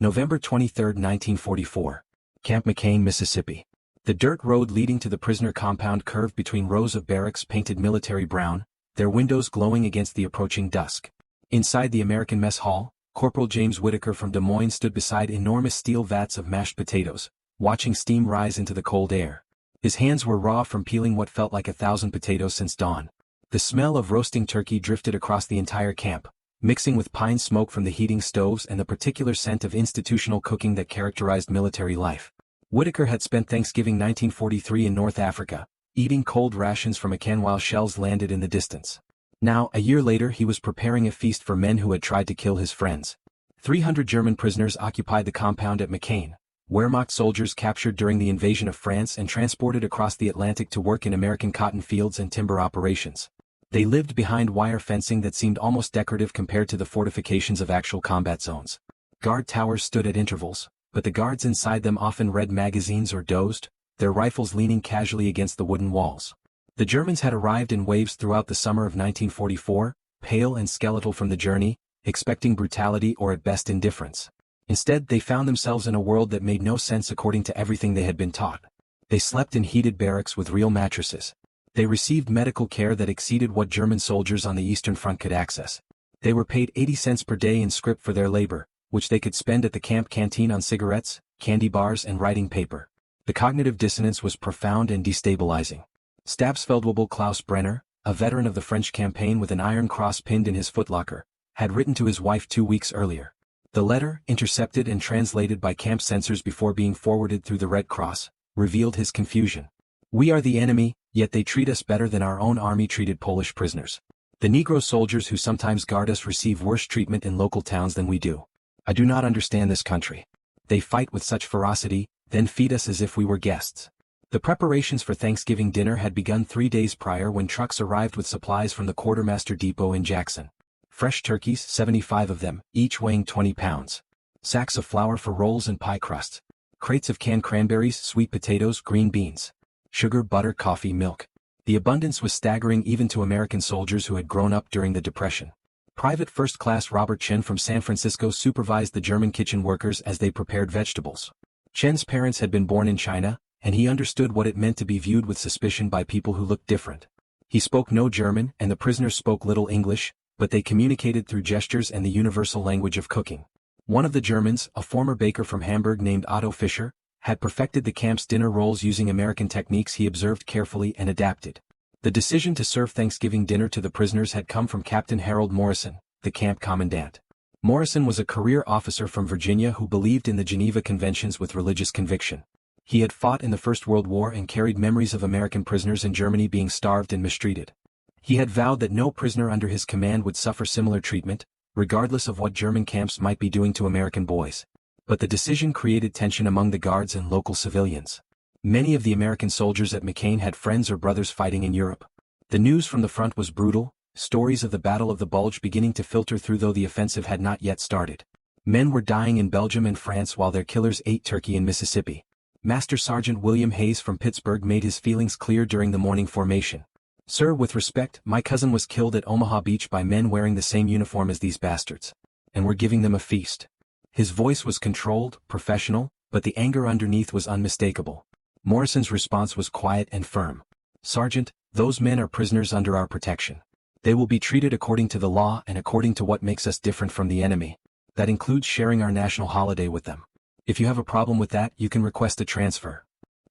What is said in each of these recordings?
November 23, 1944. Camp McCain, Mississippi. The dirt road leading to the prisoner compound curved between rows of barracks painted military brown, their windows glowing against the approaching dusk. Inside the American mess hall, Corporal James Whitaker from Des Moines stood beside enormous steel vats of mashed potatoes, watching steam rise into the cold air. His hands were raw from peeling what felt like 1,000 potatoes since dawn. The smell of roasting turkey drifted across the entire camp, mixing with pine smoke from the heating stoves and the particular scent of institutional cooking that characterized military life. Whitaker had spent Thanksgiving 1943 in North Africa, eating cold rations from a can while shells landed in the distance. Now, a year later, he was preparing a feast for men who had tried to kill his friends. 300 German prisoners occupied the compound at McCain, Wehrmacht soldiers captured during the invasion of France and transported across the Atlantic to work in American cotton fields and timber operations. They lived behind wire fencing that seemed almost decorative compared to the fortifications of actual combat zones. Guard towers stood at intervals, but the guards inside them often read magazines or dozed, their rifles leaning casually against the wooden walls. The Germans had arrived in waves throughout the summer of 1944, pale and skeletal from the journey, expecting brutality or at best indifference. Instead, they found themselves in a world that made no sense according to everything they had been taught. They slept in heated barracks with real mattresses. They received medical care that exceeded what German soldiers on the Eastern Front could access. They were paid 80 cents per day in scrip for their labor, which they could spend at the camp canteen on cigarettes, candy bars and writing paper. The cognitive dissonance was profound and destabilizing. Stabsfeldwebel Klaus Brenner, a veteran of the French campaign with an iron cross pinned in his footlocker, had written to his wife 2 weeks earlier. The letter, intercepted and translated by camp censors before being forwarded through the Red Cross, revealed his confusion. "We are the enemy, yet they treat us better than our own army treated Polish prisoners. The Negro soldiers who sometimes guard us receive worse treatment in local towns than we do. I do not understand this country. They fight with such ferocity, then feed us as if we were guests." The preparations for Thanksgiving dinner had begun 3 days prior when trucks arrived with supplies from the quartermaster depot in Jackson. Fresh turkeys, 75 of them, each weighing 20 pounds. Sacks of flour for rolls and pie crusts. Crates of canned cranberries, sweet potatoes, green beans. Sugar, butter, coffee, milk. The abundance was staggering even to American soldiers who had grown up during the Depression. Private First Class Robert Chen from San Francisco supervised the German kitchen workers as they prepared vegetables. Chen's parents had been born in China, and he understood what it meant to be viewed with suspicion by people who looked different. He spoke no German and the prisoners spoke little English, but they communicated through gestures and the universal language of cooking. One of the Germans, a former baker from Hamburg named Otto Fischer, had perfected the camp's dinner rolls using American techniques he observed carefully and adapted. The decision to serve Thanksgiving dinner to the prisoners had come from Captain Harold Morrison, the camp commandant. Morrison was a career officer from Virginia who believed in the Geneva Conventions with religious conviction. He had fought in the First World War and carried memories of American prisoners in Germany being starved and mistreated. He had vowed that no prisoner under his command would suffer similar treatment, regardless of what German camps might be doing to American boys. But the decision created tension among the guards and local civilians. Many of the American soldiers at McCain had friends or brothers fighting in Europe. The news from the front was brutal, stories of the Battle of the Bulge beginning to filter through though the offensive had not yet started. Men were dying in Belgium and France while their killers ate turkey in Mississippi. Master Sergeant William Hayes from Pittsburgh made his feelings clear during the morning formation. "Sir, with respect, my cousin was killed at Omaha Beach by men wearing the same uniform as these bastards. And we're giving them a feast." His voice was controlled, professional, but the anger underneath was unmistakable. Morrison's response was quiet and firm. "Sergeant, those men are prisoners under our protection. They will be treated according to the law and according to what makes us different from the enemy. That includes sharing our national holiday with them. If you have a problem with that, you can request a transfer."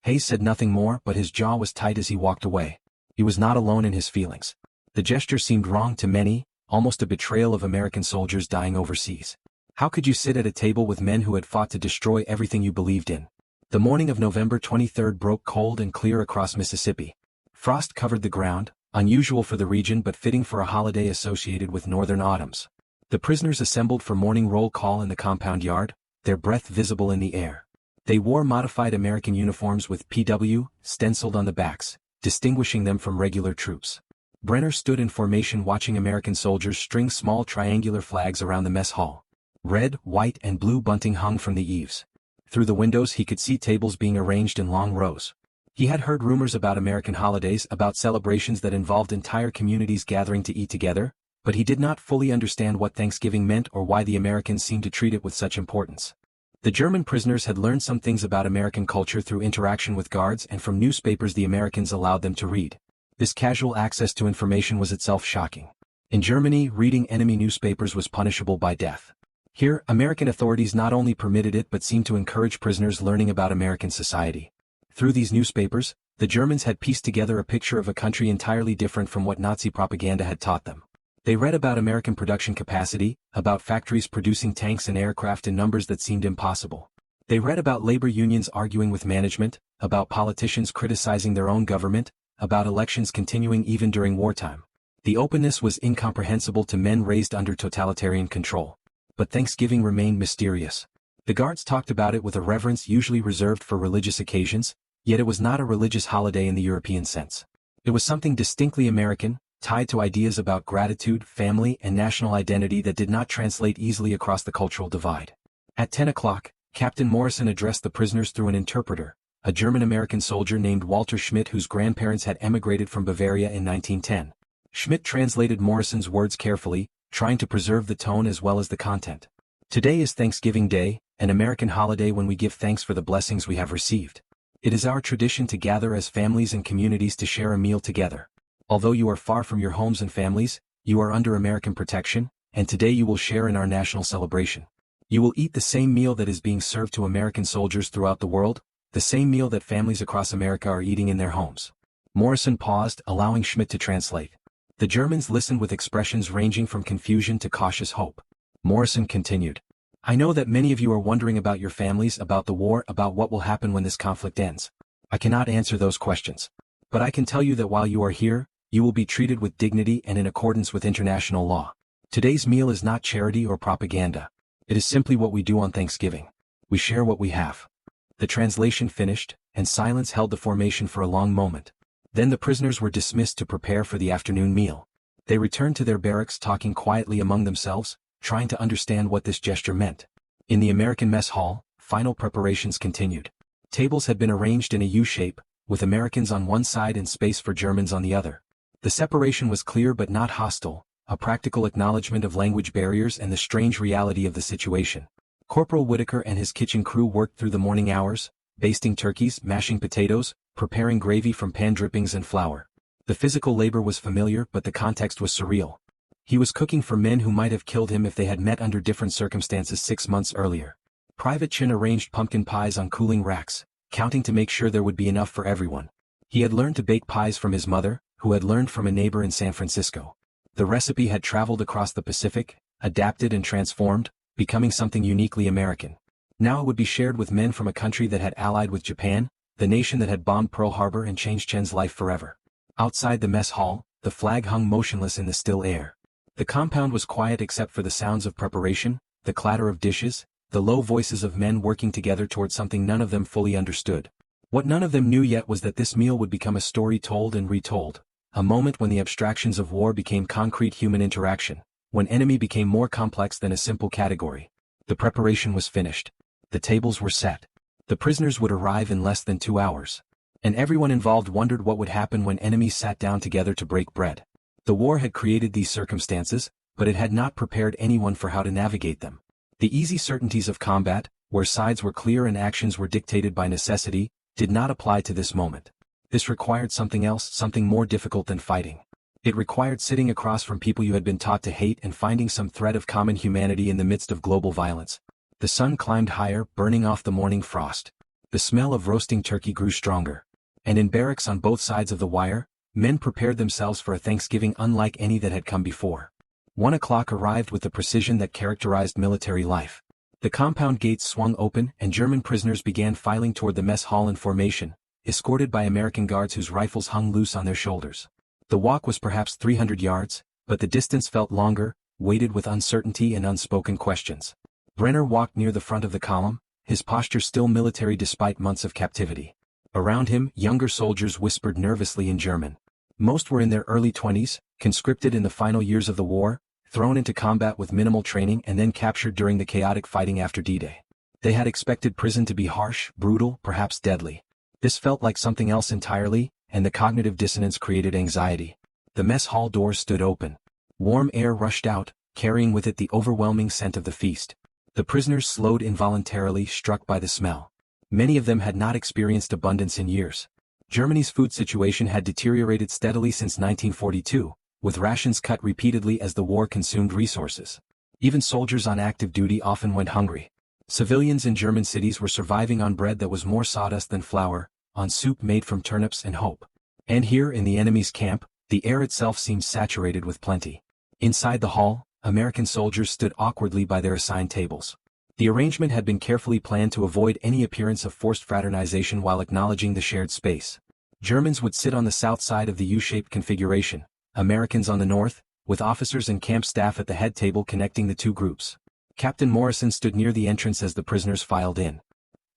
Hayes said nothing more, but his jaw was tight as he walked away. He was not alone in his feelings. The gesture seemed wrong to many, almost a betrayal of American soldiers dying overseas. How could you sit at a table with men who had fought to destroy everything you believed in? The morning of November 23 broke cold and clear across Mississippi. Frost covered the ground, unusual for the region but fitting for a holiday associated with northern autumns. The prisoners assembled for morning roll call in the compound yard, their breath visible in the air. They wore modified American uniforms with PW stenciled on the backs, distinguishing them from regular troops. Brenner stood in formation watching American soldiers string small triangular flags around the mess hall. Red, white and blue bunting hung from the eaves. Through the windows he could see tables being arranged in long rows. He had heard rumors about American holidays, about celebrations that involved entire communities gathering to eat together, but he did not fully understand what Thanksgiving meant or why the Americans seemed to treat it with such importance. The German prisoners had learned some things about American culture through interaction with guards and from newspapers the Americans allowed them to read. This casual access to information was itself shocking. In Germany, reading enemy newspapers was punishable by death. Here, American authorities not only permitted it but seemed to encourage prisoners learning about American society. Through these newspapers, the Germans had pieced together a picture of a country entirely different from what Nazi propaganda had taught them. They read about American production capacity, about factories producing tanks and aircraft in numbers that seemed impossible. They read about labor unions arguing with management, about politicians criticizing their own government, about elections continuing even during wartime. The openness was incomprehensible to men raised under totalitarian control. But Thanksgiving remained mysterious. The guards talked about it with a reverence usually reserved for religious occasions, yet it was not a religious holiday in the European sense. It was something distinctly American, tied to ideas about gratitude, family, and national identity that did not translate easily across the cultural divide. At 10 o'clock, Captain Morrison addressed the prisoners through an interpreter, a German-American soldier named Walter Schmidt whose grandparents had emigrated from Bavaria in 1910. Schmidt translated Morrison's words carefully, trying to preserve the tone as well as the content. Today is Thanksgiving Day, an American holiday when we give thanks for the blessings we have received. It is our tradition to gather as families and communities to share a meal together. Although you are far from your homes and families, you are under American protection, and today you will share in our national celebration. You will eat the same meal that is being served to American soldiers throughout the world, the same meal that families across America are eating in their homes. Morrison paused, allowing Schmidt to translate. The Germans listened with expressions ranging from confusion to cautious hope. Morrison continued. I know that many of you are wondering about your families, about the war, about what will happen when this conflict ends. I cannot answer those questions. But I can tell you that while you are here, you will be treated with dignity and in accordance with international law. Today's meal is not charity or propaganda. It is simply what we do on Thanksgiving. We share what we have. The translation finished, and silence held the formation for a long moment. Then the prisoners were dismissed to prepare for the afternoon meal. They returned to their barracks talking quietly among themselves, trying to understand what this gesture meant. In the American mess hall, final preparations continued. Tables had been arranged in a U-shape, with Americans on one side and space for Germans on the other. The separation was clear but not hostile, a practical acknowledgement of language barriers and the strange reality of the situation. Corporal Whitaker and his kitchen crew worked through the morning hours, basting turkeys, mashing potatoes, preparing gravy from pan drippings and flour. The physical labor was familiar but the context was surreal. He was cooking for men who might have killed him if they had met under different circumstances 6 months earlier. Private Chen arranged pumpkin pies on cooling racks, counting to make sure there would be enough for everyone. He had learned to bake pies from his mother, who had learned from a neighbor in San Francisco. The recipe had traveled across the Pacific, adapted and transformed, becoming something uniquely American. Now it would be shared with men from a country that had allied with Japan, the nation that had bombed Pearl Harbor and changed Chen's life forever. Outside the mess hall, the flag hung motionless in the still air. The compound was quiet except for the sounds of preparation, the clatter of dishes, the low voices of men working together toward something none of them fully understood. What none of them knew yet was that this meal would become a story told and retold, a moment when the abstractions of war became concrete human interaction, when enemy became more complex than a simple category. The preparation was finished. The tables were set. The prisoners would arrive in less than 2 hours. And everyone involved wondered what would happen when enemies sat down together to break bread. The war had created these circumstances, but it had not prepared anyone for how to navigate them. The easy certainties of combat, where sides were clear and actions were dictated by necessity, did not apply to this moment. This required something else, something more difficult than fighting. It required sitting across from people you had been taught to hate and finding some thread of common humanity in the midst of global violence. The sun climbed higher, burning off the morning frost. The smell of roasting turkey grew stronger. And in barracks on both sides of the wire, men prepared themselves for a Thanksgiving unlike any that had come before. 1 o'clock arrived with the precision that characterized military life. The compound gates swung open and German prisoners began filing toward the mess hall in formation, escorted by American guards whose rifles hung loose on their shoulders. The walk was perhaps 300 yards, but the distance felt longer, weighted with uncertainty and unspoken questions. Brenner walked near the front of the column, his posture still military despite months of captivity. Around him, younger soldiers whispered nervously in German. Most were in their early 20s, conscripted in the final years of the war, thrown into combat with minimal training and then captured during the chaotic fighting after D-Day. They had expected prison to be harsh, brutal, perhaps deadly. This felt like something else entirely, and the cognitive dissonance created anxiety. The mess hall doors stood open. Warm air rushed out, carrying with it the overwhelming scent of the feast. The prisoners slowed involuntarily, struck by the smell. Many of them had not experienced abundance in years. Germany's food situation had deteriorated steadily since 1942, with rations cut repeatedly as the war consumed resources. Even soldiers on active duty often went hungry. Civilians in German cities were surviving on bread that was more sawdust than flour, on soup made from turnips and hope. And here in the enemy's camp, the air itself seemed saturated with plenty. Inside the hall, American soldiers stood awkwardly by their assigned tables. The arrangement had been carefully planned to avoid any appearance of forced fraternization while acknowledging the shared space. Germans would sit on the south side of the U-shaped configuration, Americans on the north, with officers and camp staff at the head table connecting the two groups. Captain Morrison stood near the entrance as the prisoners filed in.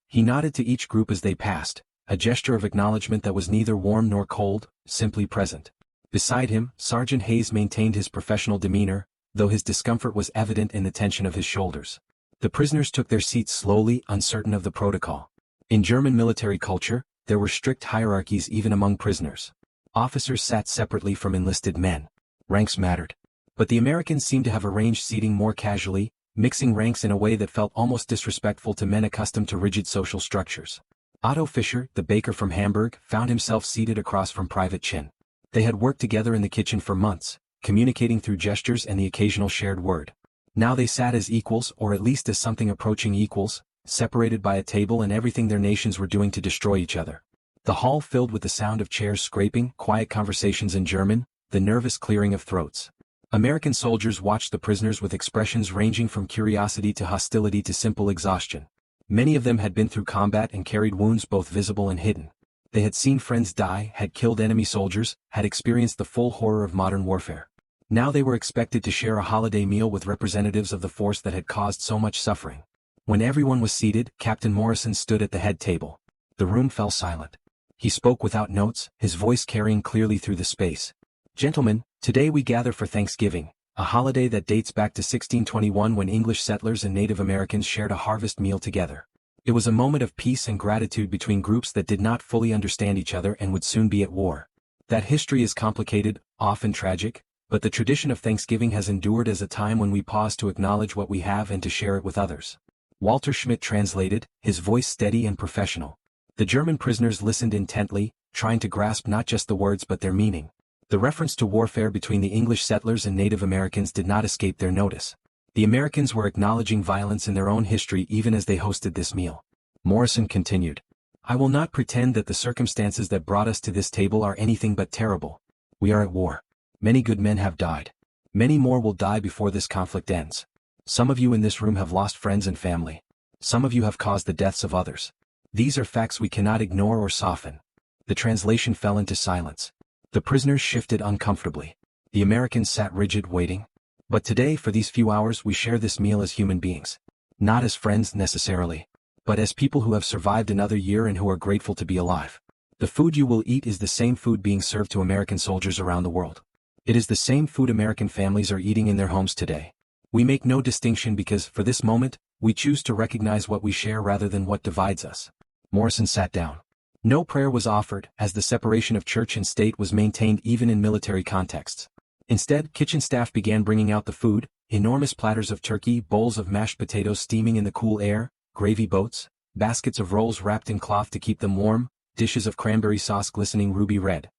He nodded to each group as they passed, a gesture of acknowledgement that was neither warm nor cold, simply present. Beside him, Sergeant Hayes maintained his professional demeanor, though his discomfort was evident in the tension of his shoulders. The prisoners took their seats slowly, uncertain of the protocol. In German military culture, there were strict hierarchies even among prisoners. Officers sat separately from enlisted men. Ranks mattered. But the Americans seemed to have arranged seating more casually, mixing ranks in a way that felt almost disrespectful to men accustomed to rigid social structures. Otto Fischer, the baker from Hamburg, found himself seated across from Private Chen. They had worked together in the kitchen for months, communicating through gestures and the occasional shared word. Now they sat as equals, or at least as something approaching equals, separated by a table and everything their nations were doing to destroy each other. The hall filled with the sound of chairs scraping, quiet conversations in German, the nervous clearing of throats. American soldiers watched the prisoners with expressions ranging from curiosity to hostility to simple exhaustion. Many of them had been through combat and carried wounds both visible and hidden. They had seen friends die, had killed enemy soldiers, had experienced the full horror of modern warfare. Now they were expected to share a holiday meal with representatives of the force that had caused so much suffering. When everyone was seated, Captain Morrison stood at the head table. The room fell silent. He spoke without notes, his voice carrying clearly through the space. "Gentlemen, today we gather for Thanksgiving, a holiday that dates back to 1621 when English settlers and Native Americans shared a harvest meal together. It was a moment of peace and gratitude between groups that did not fully understand each other and would soon be at war. That history is complicated, often tragic, but the tradition of Thanksgiving has endured as a time when we pause to acknowledge what we have and to share it with others." Walter Schmidt translated, his voice steady and professional. The German prisoners listened intently, trying to grasp not just the words but their meaning. The reference to warfare between the English settlers and Native Americans did not escape their notice. The Americans were acknowledging violence in their own history even as they hosted this meal. Morrison continued, "I will not pretend that the circumstances that brought us to this table are anything but terrible. We are at war. Many good men have died. Many more will die before this conflict ends. Some of you in this room have lost friends and family. Some of you have caused the deaths of others. These are facts we cannot ignore or soften." The translation fell into silence. The prisoners shifted uncomfortably. The Americans sat rigid, waiting. "But today, for these few hours, we share this meal as human beings. Not as friends necessarily, but as people who have survived another year and who are grateful to be alive. The food you will eat is the same food being served to American soldiers around the world. It is the same food American families are eating in their homes today. We make no distinction because, for this moment, we choose to recognize what we share rather than what divides us." Morrison sat down. No prayer was offered, as the separation of church and state was maintained even in military contexts. Instead, kitchen staff began bringing out the food, enormous platters of turkey, bowls of mashed potatoes steaming in the cool air, gravy boats, baskets of rolls wrapped in cloth to keep them warm, dishes of cranberry sauce glistening ruby red.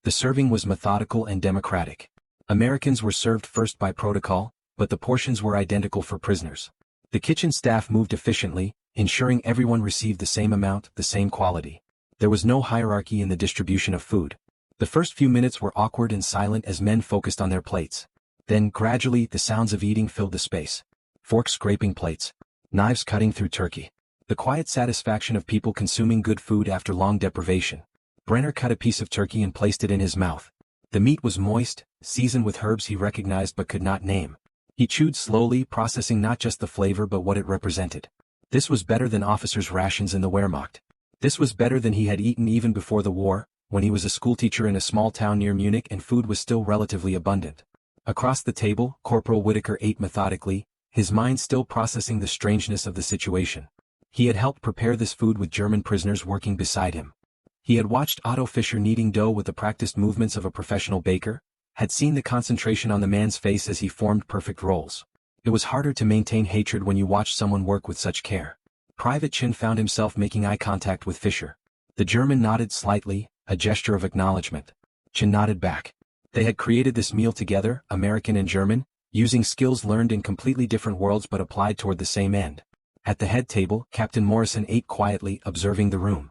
The serving was methodical and democratic. Americans were served first by protocol, but the portions were identical for prisoners. The kitchen staff moved efficiently, ensuring everyone received the same amount, the same quality. There was no hierarchy in the distribution of food. The first few minutes were awkward and silent as men focused on their plates. Then, gradually, the sounds of eating filled the space. Forks scraping plates. Knives cutting through turkey. The quiet satisfaction of people consuming good food after long deprivation. Brenner cut a piece of turkey and placed it in his mouth. The meat was moist, seasoned with herbs he recognized but could not name. He chewed slowly, processing not just the flavor but what it represented. This was better than officers' rations in the Wehrmacht. This was better than he had eaten even before the war, when he was a schoolteacher in a small town near Munich and food was still relatively abundant. Across the table, Corporal Whitaker ate methodically, his mind still processing the strangeness of the situation. He had helped prepare this food with German prisoners working beside him. He had watched Otto Fischer kneading dough with the practiced movements of a professional baker, had seen the concentration on the man's face as he formed perfect rolls. It was harder to maintain hatred when you watched someone work with such care. Private Chen found himself making eye contact with Fisher. The German nodded slightly, a gesture of acknowledgement. Chen nodded back. They had created this meal together, American and German, using skills learned in completely different worlds but applied toward the same end. At the head table, Captain Morrison ate quietly, observing the room.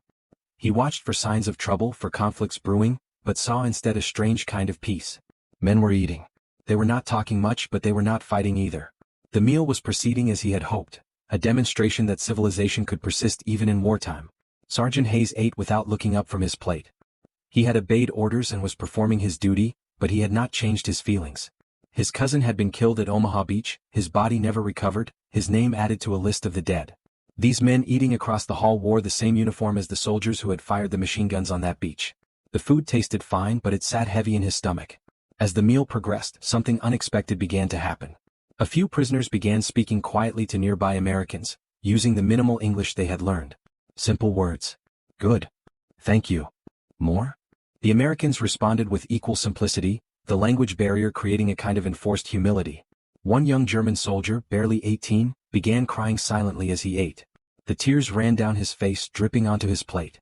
He watched for signs of trouble, for conflicts brewing, but saw instead a strange kind of peace. Men were eating. They were not talking much, but they were not fighting either. The meal was proceeding as he had hoped, a demonstration that civilization could persist even in wartime. Sergeant Hayes ate without looking up from his plate. He had obeyed orders and was performing his duty, but he had not changed his feelings. His cousin had been killed at Omaha Beach, his body never recovered, his name added to a list of the dead. These men eating across the hall wore the same uniform as the soldiers who had fired the machine guns on that beach. The food tasted fine, but it sat heavy in his stomach. As the meal progressed, something unexpected began to happen. A few prisoners began speaking quietly to nearby Americans, using the minimal English they had learned. Simple words. Good. Thank you. More? The Americans responded with equal simplicity, the language barrier creating a kind of enforced humility. One young German soldier, barely 18, began crying silently as he ate. The tears ran down his face, dripping onto his plate.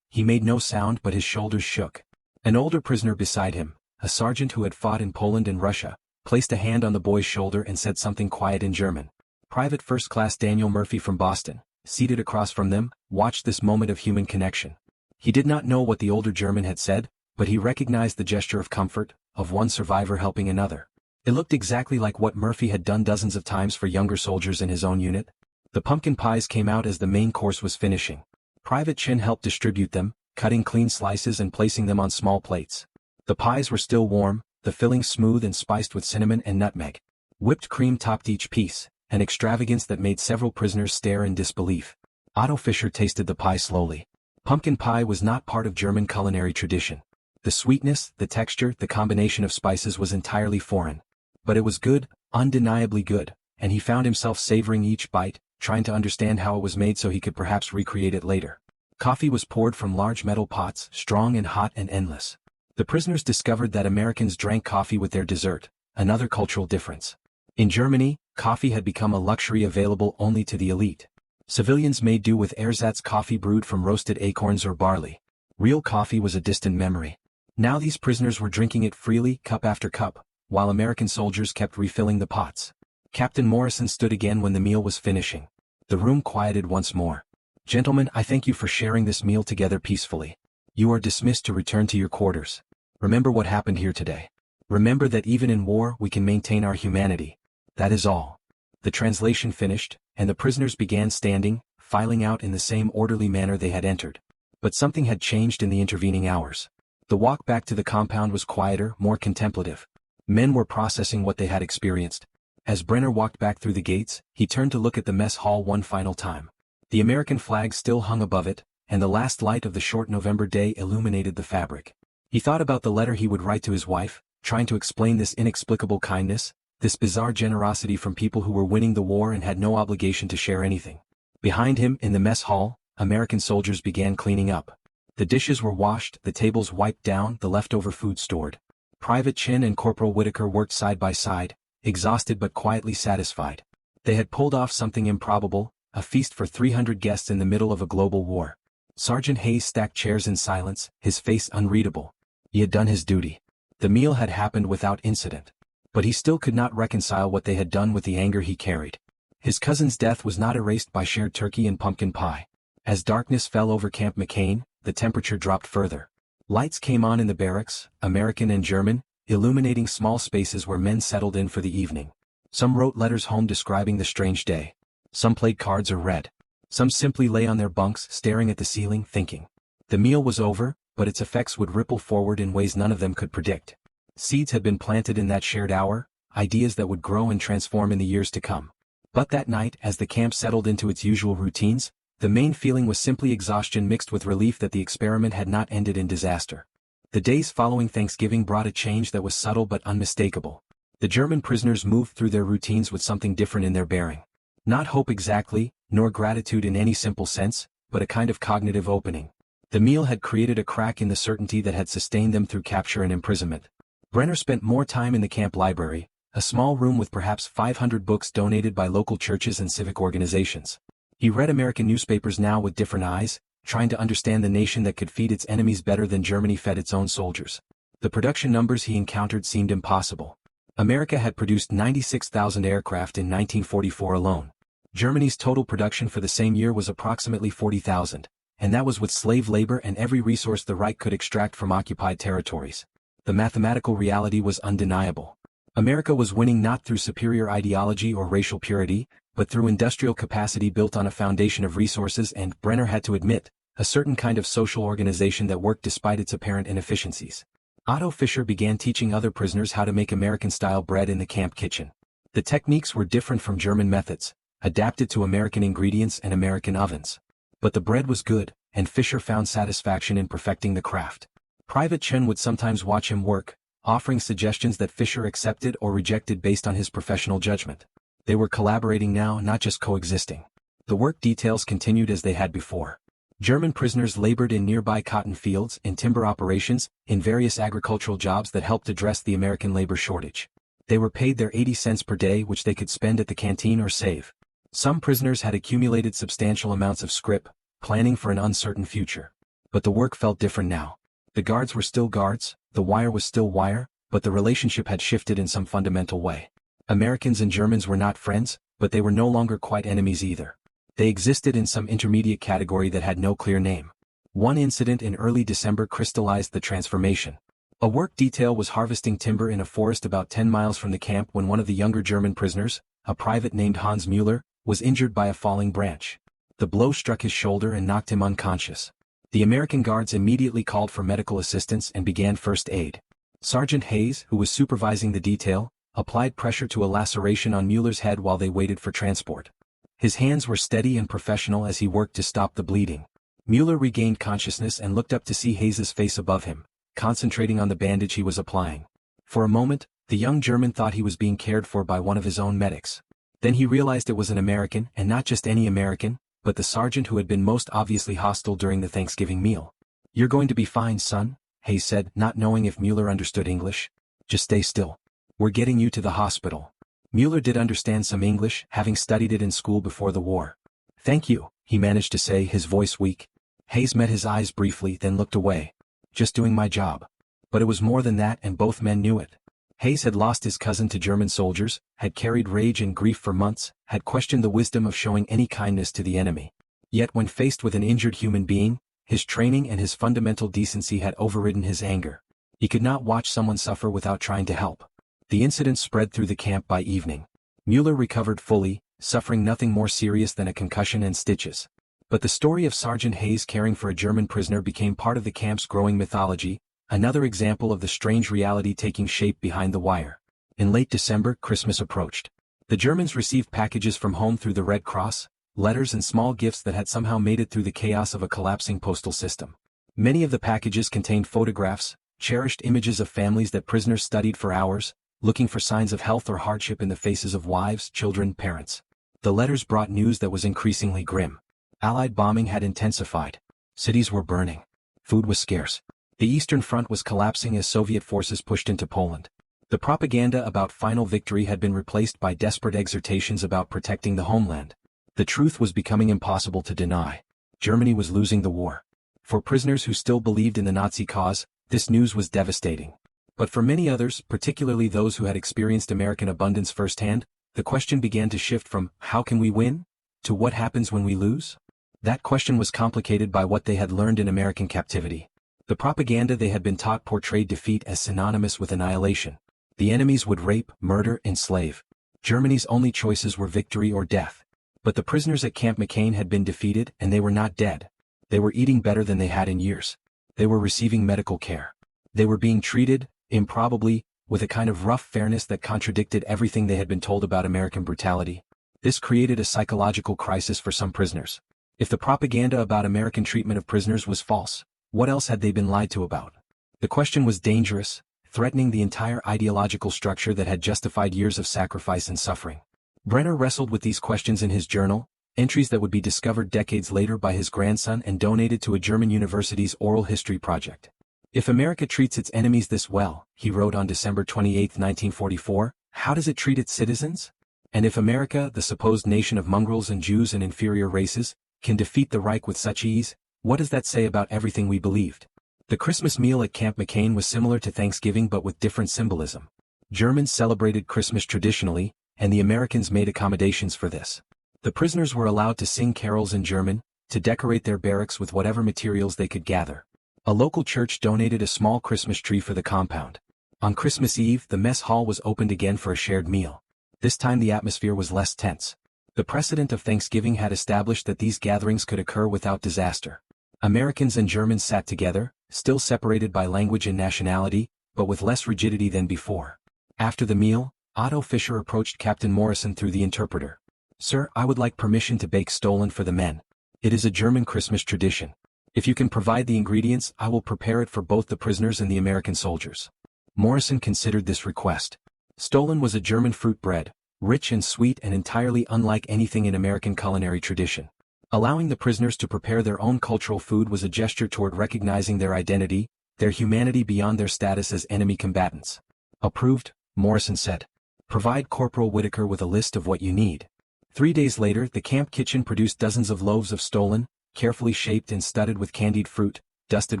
He made no sound, but his shoulders shook. An older prisoner beside him, a sergeant who had fought in Poland and Russia, placed a hand on the boy's shoulder and said something quiet in German. Private First Class Daniel Murphy from Boston, seated across from them, watched this moment of human connection. He did not know what the older German had said, but he recognized the gesture of comfort, of one survivor helping another. It looked exactly like what Murphy had done dozens of times for younger soldiers in his own unit. The pumpkin pies came out as the main course was finishing. Private Chen helped distribute them, cutting clean slices and placing them on small plates. The pies were still warm, the filling smooth and spiced with cinnamon and nutmeg. Whipped cream topped each piece, an extravagance that made several prisoners stare in disbelief. Otto Fischer tasted the pie slowly. Pumpkin pie was not part of German culinary tradition. The sweetness, the texture, the combination of spices was entirely foreign. But it was good, undeniably good, and he found himself savoring each bite, trying to understand how it was made so he could perhaps recreate it later. Coffee was poured from large metal pots, strong and hot and endless. The prisoners discovered that Americans drank coffee with their dessert, another cultural difference. In Germany, coffee had become a luxury available only to the elite. Civilians made do with ersatz coffee brewed from roasted acorns or barley. Real coffee was a distant memory. Now these prisoners were drinking it freely, cup after cup, while American soldiers kept refilling the pots. Captain Morrison stood again when the meal was finishing. The room quieted once more. Gentlemen, I thank you for sharing this meal together peacefully. You are dismissed to return to your quarters. Remember what happened here today. Remember that even in war we can maintain our humanity. That is all. The translation finished, and the prisoners began standing, filing out in the same orderly manner they had entered. But something had changed in the intervening hours. The walk back to the compound was quieter, more contemplative. Men were processing what they had experienced. As Brenner walked back through the gates, he turned to look at the mess hall one final time. The American flag still hung above it, and the last light of the short November day illuminated the fabric. He thought about the letter he would write to his wife, trying to explain this inexplicable kindness, this bizarre generosity from people who were winning the war and had no obligation to share anything. Behind him, in the mess hall, American soldiers began cleaning up. The dishes were washed, the tables wiped down, the leftover food stored. Private Chen and Corporal Whitaker worked side by side, exhausted but quietly satisfied. They had pulled off something improbable, a feast for 300 guests in the middle of a global war. Sergeant Hayes stacked chairs in silence, his face unreadable. He had done his duty. The meal had happened without incident. But he still could not reconcile what they had done with the anger he carried. His cousin's death was not erased by shared turkey and pumpkin pie. As darkness fell over Camp McCain, the temperature dropped further. Lights came on in the barracks, American and German, illuminating small spaces where men settled in for the evening. Some wrote letters home describing the strange day. Some played cards or read. Some simply lay on their bunks staring at the ceiling, thinking. The meal was over, but its effects would ripple forward in ways none of them could predict. Seeds had been planted in that shared hour, ideas that would grow and transform in the years to come. But that night, as the camp settled into its usual routines, the main feeling was simply exhaustion mixed with relief that the experiment had not ended in disaster. The days following Thanksgiving brought a change that was subtle but unmistakable. The German prisoners moved through their routines with something different in their bearing. Not hope exactly, nor gratitude in any simple sense, but a kind of cognitive opening. The meal had created a crack in the certainty that had sustained them through capture and imprisonment. Brenner spent more time in the camp library, a small room with perhaps 500 books donated by local churches and civic organizations. He read American newspapers now with different eyes, trying to understand the nation that could feed its enemies better than Germany fed its own soldiers. The production numbers he encountered seemed impossible. America had produced 96,000 aircraft in 1944 alone. Germany's total production for the same year was approximately 40,000, and that was with slave labor and every resource the Reich could extract from occupied territories. The mathematical reality was undeniable. America was winning not through superior ideology or racial purity, but through industrial capacity built on a foundation of resources and, Brenner had to admit, a certain kind of social organization that worked despite its apparent inefficiencies. Otto Fischer began teaching other prisoners how to make American-style bread in the camp kitchen. The techniques were different from German methods, adapted to American ingredients and American ovens. But the bread was good, and Fischer found satisfaction in perfecting the craft. Private Chen would sometimes watch him work, offering suggestions that Fischer accepted or rejected based on his professional judgment. They were collaborating now, not just coexisting. The work details continued as they had before. German prisoners labored in nearby cotton fields, in timber operations, in various agricultural jobs that helped address the American labor shortage. They were paid their 80 cents per day, which they could spend at the canteen or save. Some prisoners had accumulated substantial amounts of scrip, planning for an uncertain future. But the work felt different now. The guards were still guards, the wire was still wire, but the relationship had shifted in some fundamental way. Americans and Germans were not friends, but they were no longer quite enemies either. They existed in some intermediate category that had no clear name. One incident in early December crystallized the transformation. A work detail was harvesting timber in a forest about 10 miles from the camp when one of the younger German prisoners, a private named Hans Müller, was injured by a falling branch. The blow struck his shoulder and knocked him unconscious. The American guards immediately called for medical assistance and began first aid. Sergeant Hayes, who was supervising the detail, applied pressure to a laceration on Müller's head while they waited for transport. His hands were steady and professional as he worked to stop the bleeding. Müller regained consciousness and looked up to see Hayes's face above him, concentrating on the bandage he was applying. For a moment, the young German thought he was being cared for by one of his own medics. Then he realized it was an American, and not just any American, but the sergeant who had been most obviously hostile during the Thanksgiving meal. "You're going to be fine, son," Hayes said, not knowing if Müller understood English. "Just stay still. We're getting you to the hospital." Müller did understand some English, having studied it in school before the war. "Thank you," he managed to say, his voice weak. Hayes met his eyes briefly, then looked away. "Just doing my job." But it was more than that, and both men knew it. Hayes had lost his cousin to German soldiers, had carried rage and grief for months, had questioned the wisdom of showing any kindness to the enemy. Yet when faced with an injured human being, his training and his fundamental decency had overridden his anger. He could not watch someone suffer without trying to help. The incident spread through the camp by evening. Müller recovered fully, suffering nothing more serious than a concussion and stitches. But the story of Sergeant Hayes caring for a German prisoner became part of the camp's growing mythology, another example of the strange reality taking shape behind the wire. In late December, Christmas approached. The Germans received packages from home through the Red Cross, letters and small gifts that had somehow made it through the chaos of a collapsing postal system. Many of the packages contained photographs, cherished images of families that prisoners studied for hours, looking for signs of health or hardship in the faces of wives, children, parents. The letters brought news that was increasingly grim. Allied bombing had intensified. Cities were burning. Food was scarce. The Eastern Front was collapsing as Soviet forces pushed into Poland. The propaganda about final victory had been replaced by desperate exhortations about protecting the homeland. The truth was becoming impossible to deny. Germany was losing the war. For prisoners who still believed in the Nazi cause, this news was devastating. But for many others, particularly those who had experienced American abundance firsthand, the question began to shift from, "How can we win?" to "What happens when we lose?" That question was complicated by what they had learned in American captivity. The propaganda they had been taught portrayed defeat as synonymous with annihilation. The enemies would rape, murder, enslave. Germany's only choices were victory or death. But the prisoners at Camp McCain had been defeated, and they were not dead. They were eating better than they had in years. They were receiving medical care. They were being treated, improbably, with a kind of rough fairness that contradicted everything they had been told about American brutality. This created a psychological crisis for some prisoners. If the propaganda about American treatment of prisoners was false, what else had they been lied to about? The question was dangerous, threatening the entire ideological structure that had justified years of sacrifice and suffering. Brenner wrestled with these questions in his journal, entries that would be discovered decades later by his grandson and donated to a German university's oral history project. "If America treats its enemies this well," he wrote on December 28, 1944, How does it treat its citizens? And if America, the supposed nation of mongrels and Jews and inferior races, can defeat the Reich with such ease, what does that say about everything we believed? The Christmas meal at Camp McCain was similar to Thanksgiving but with different symbolism. Germans celebrated Christmas traditionally, and the Americans made accommodations for this. The prisoners were allowed to sing carols in German, to decorate their barracks with whatever materials they could gather. A local church donated a small Christmas tree for the compound. On Christmas Eve, the mess hall was opened again for a shared meal. This time the atmosphere was less tense. The precedent of Thanksgiving had established that these gatherings could occur without disaster. Americans and Germans sat together, still separated by language and nationality, but with less rigidity than before. After the meal, Otto Fischer approached Captain Morrison through the interpreter. "Sir, I would like permission to bake Stollen for the men. It is a German Christmas tradition. If you can provide the ingredients, I will prepare it for both the prisoners and the American soldiers." Morrison considered this request. Stollen was a German fruit bread, rich and sweet and entirely unlike anything in American culinary tradition. Allowing the prisoners to prepare their own cultural food was a gesture toward recognizing their identity, their humanity beyond their status as enemy combatants. "Approved," Morrison said. "Provide Corporal Whitaker with a list of what you need." 3 days later, the camp kitchen produced dozens of loaves of Stollen, carefully shaped and studded with candied fruit, dusted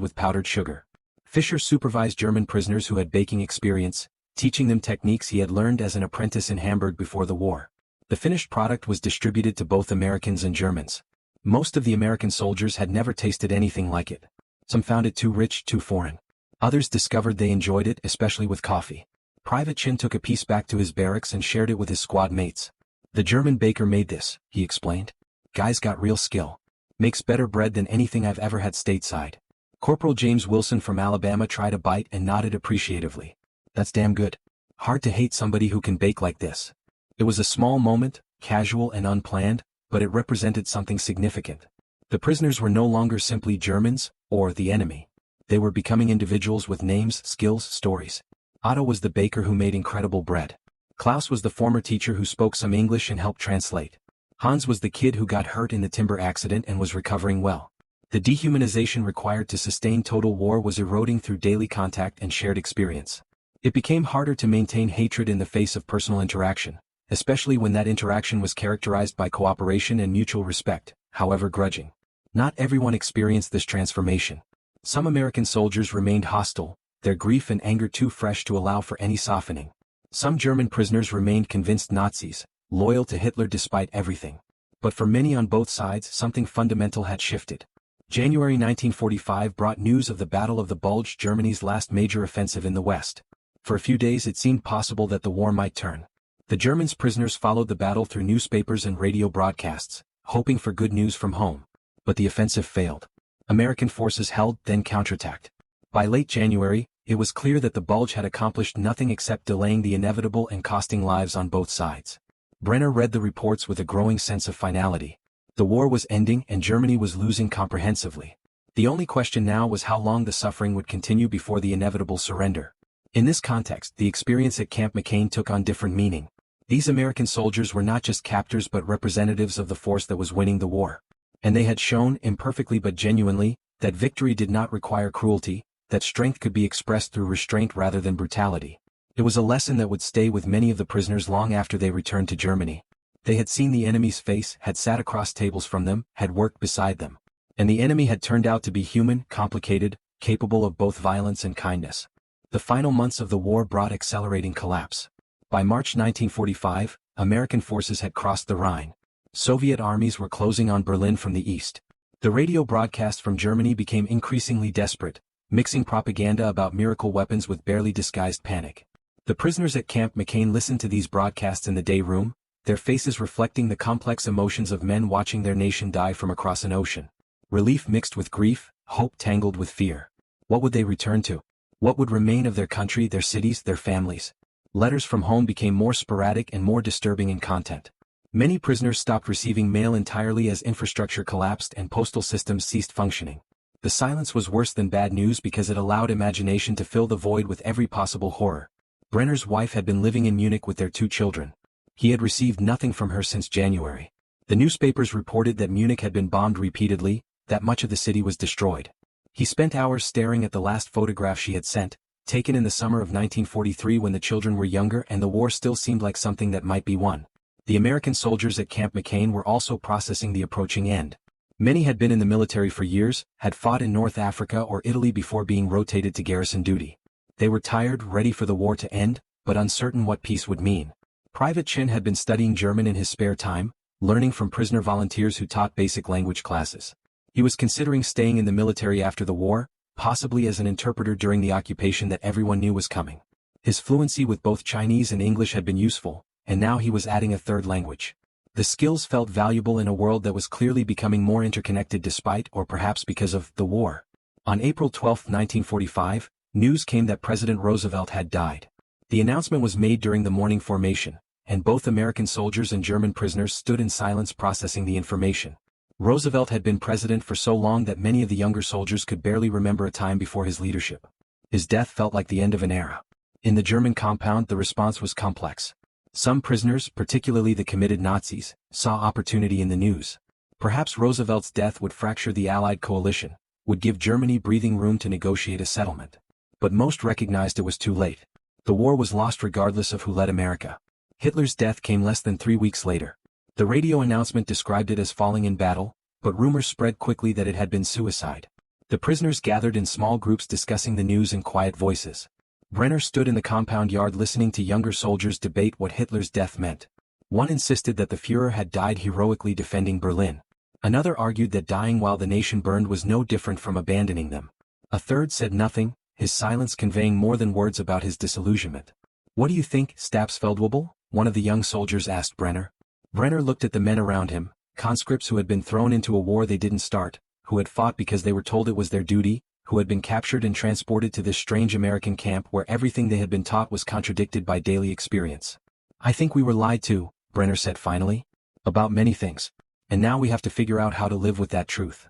with powdered sugar. Fischer supervised German prisoners who had baking experience, teaching them techniques he had learned as an apprentice in Hamburg before the war. The finished product was distributed to both Americans and Germans. Most of the American soldiers had never tasted anything like it. Some found it too rich, too foreign. Others discovered they enjoyed it, especially with coffee. Private Chen took a piece back to his barracks and shared it with his squad mates. "The German baker made this," he explained. "Guy's got real skill. Makes better bread than anything I've ever had stateside." Corporal James Wilson from Alabama tried a bite and nodded appreciatively. "That's damn good. Hard to hate somebody who can bake like this." It was a small moment, casual and unplanned, but it represented something significant. The prisoners were no longer simply Germans, or the enemy. They were becoming individuals with names, skills, stories. Otto was the baker who made incredible bread. Klaus was the former teacher who spoke some English and helped translate. Hans was the kid who got hurt in the timber accident and was recovering well. The dehumanization required to sustain total war was eroding through daily contact and shared experience. It became harder to maintain hatred in the face of personal interaction, especially when that interaction was characterized by cooperation and mutual respect, however grudging. Not everyone experienced this transformation. Some American soldiers remained hostile, their grief and anger too fresh to allow for any softening. Some German prisoners remained convinced Nazis, loyal to Hitler despite everything. But for many on both sides, something fundamental had shifted. January 1945 brought news of the Battle of the Bulge, Germany's last major offensive in the West. For a few days it seemed possible that the war might turn. The Germans' prisoners followed the battle through newspapers and radio broadcasts, hoping for good news from home. But the offensive failed. American forces held, then counterattacked. By late January, it was clear that the Bulge had accomplished nothing except delaying the inevitable and costing lives on both sides. Brenner read the reports with a growing sense of finality. The war was ending and Germany was losing comprehensively. The only question now was how long the suffering would continue before the inevitable surrender. In this context, the experience at Camp McCain took on different meaning. These American soldiers were not just captors but representatives of the force that was winning the war. And they had shown, imperfectly but genuinely, that victory did not require cruelty, that strength could be expressed through restraint rather than brutality. It was a lesson that would stay with many of the prisoners long after they returned to Germany. They had seen the enemy's face, had sat across tables from them, had worked beside them. And the enemy had turned out to be human, complicated, capable of both violence and kindness. The final months of the war brought accelerating collapse. By March 1945, American forces had crossed the Rhine. Soviet armies were closing on Berlin from the east. The radio broadcast from Germany became increasingly desperate, mixing propaganda about miracle weapons with barely disguised panic. The prisoners at Camp McCain listened to these broadcasts in the day room, their faces reflecting the complex emotions of men watching their nation die from across an ocean. Relief mixed with grief, hope tangled with fear. What would they return to? What would remain of their country, their cities, their families? Letters from home became more sporadic and more disturbing in content. Many prisoners stopped receiving mail entirely as infrastructure collapsed and postal systems ceased functioning. The silence was worse than bad news because it allowed imagination to fill the void with every possible horror. Brenner's wife had been living in Munich with their 2 children. He had received nothing from her since January. The newspapers reported that Munich had been bombed repeatedly, that much of the city was destroyed. He spent hours staring at the last photograph she had sent, taken in the summer of 1943 when the children were younger and the war still seemed like something that might be won. The American soldiers at Camp McCain were also processing the approaching end. Many had been in the military for years, had fought in North Africa or Italy before being rotated to garrison duty. They were tired, ready for the war to end, but uncertain what peace would mean. Private Chen had been studying German in his spare time, learning from prisoner volunteers who taught basic language classes. He was considering staying in the military after the war, possibly as an interpreter during the occupation that everyone knew was coming. His fluency with both Chinese and English had been useful, and now he was adding a third language. The skills felt valuable in a world that was clearly becoming more interconnected despite or perhaps because of the war. On April 12, 1945, news came that President Roosevelt had died. The announcement was made during the morning formation, and both American soldiers and German prisoners stood in silence processing the information. Roosevelt had been president for so long that many of the younger soldiers could barely remember a time before his leadership. His death felt like the end of an era. In the German compound, the response was complex. Some prisoners, particularly the committed Nazis, saw opportunity in the news. Perhaps Roosevelt's death would fracture the Allied coalition, would give Germany breathing room to negotiate a settlement. But most recognized it was too late. The war was lost regardless of who led America. Hitler's death came less than 3 weeks later. The radio announcement described it as falling in battle, but rumors spread quickly that it had been suicide. The prisoners gathered in small groups discussing the news in quiet voices. Brenner stood in the compound yard listening to younger soldiers debate what Hitler's death meant. One insisted that the Führer had died heroically defending Berlin. Another argued that dying while the nation burned was no different from abandoning them. A third said nothing, his silence conveying more than words about his disillusionment. "What do you think, Stabsfeldwebel?" one of the young soldiers asked Brenner. Brenner looked at the men around him, conscripts who had been thrown into a war they didn't start, who had fought because they were told it was their duty, who had been captured and transported to this strange American camp where everything they had been taught was contradicted by daily experience. "I think we were lied to," Brenner said finally. "About many things. And now we have to figure out how to live with that truth."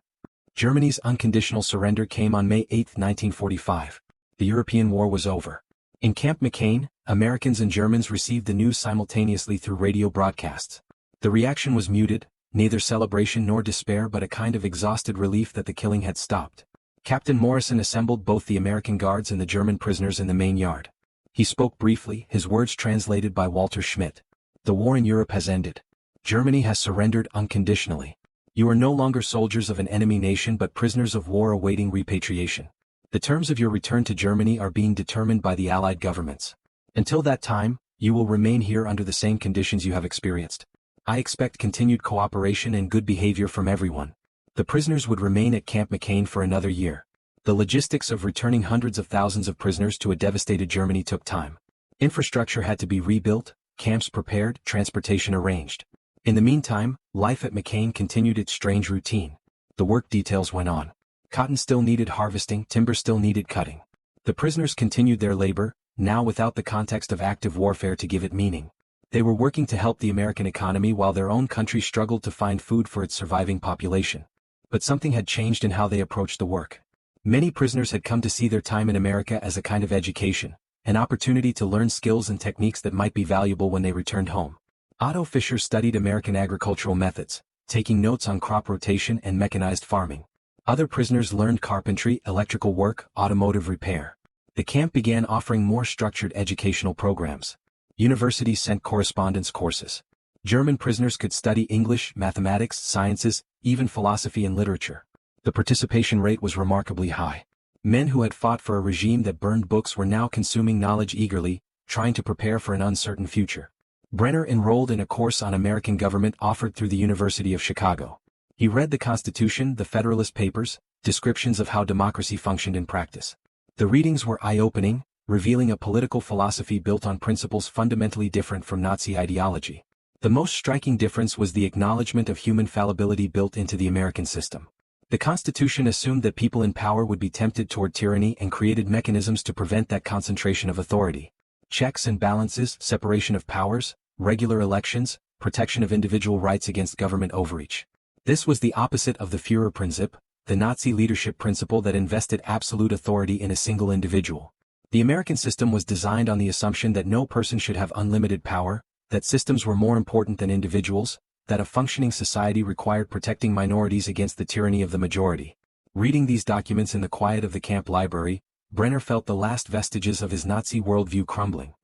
Germany's unconditional surrender came on May 8, 1945. The European war was over. In Camp McCain, Americans and Germans received the news simultaneously through radio broadcasts. The reaction was muted, neither celebration nor despair but a kind of exhausted relief that the killing had stopped. Captain Morrison assembled both the American guards and the German prisoners in the main yard. He spoke briefly, his words translated by Walter Schmidt. "The war in Europe has ended. Germany has surrendered unconditionally. You are no longer soldiers of an enemy nation but prisoners of war awaiting repatriation. The terms of your return to Germany are being determined by the Allied governments. Until that time, you will remain here under the same conditions you have experienced. I expect continued cooperation and good behavior from everyone." The prisoners would remain at Camp McCain for another year. The logistics of returning hundreds of thousands of prisoners to a devastated Germany took time. Infrastructure had to be rebuilt, camps prepared, transportation arranged. In the meantime, life at McCain continued its strange routine. The work details went on. Cotton still needed harvesting, timber still needed cutting. The prisoners continued their labor, now without the context of active warfare to give it meaning. They were working to help the American economy while their own country struggled to find food for its surviving population. But something had changed in how they approached the work. Many prisoners had come to see their time in America as a kind of education, an opportunity to learn skills and techniques that might be valuable when they returned home. Otto Fischer studied American agricultural methods, taking notes on crop rotation and mechanized farming. Other prisoners learned carpentry, electrical work, automotive repair. The camp began offering more structured educational programs. Universities sent correspondence courses. German prisoners could study English, mathematics, sciences, even philosophy and literature. The participation rate was remarkably high. Men who had fought for a regime that burned books were now consuming knowledge eagerly, trying to prepare for an uncertain future. Brenner enrolled in a course on American government offered through the University of Chicago. He read the Constitution, the Federalist Papers, descriptions of how democracy functioned in practice. The readings were eye-opening, revealing a political philosophy built on principles fundamentally different from Nazi ideology. The most striking difference was the acknowledgement of human fallibility built into the American system. The Constitution assumed that people in power would be tempted toward tyranny and created mechanisms to prevent that concentration of authority. Checks and balances, separation of powers, regular elections, protection of individual rights against government overreach. This was the opposite of the Führerprinzip, the Nazi leadership principle that invested absolute authority in a single individual. The American system was designed on the assumption that no person should have unlimited power, that systems were more important than individuals, that a functioning society required protecting minorities against the tyranny of the majority. Reading these documents in the quiet of the camp library, Brenner felt the last vestiges of his Nazi worldview crumbling.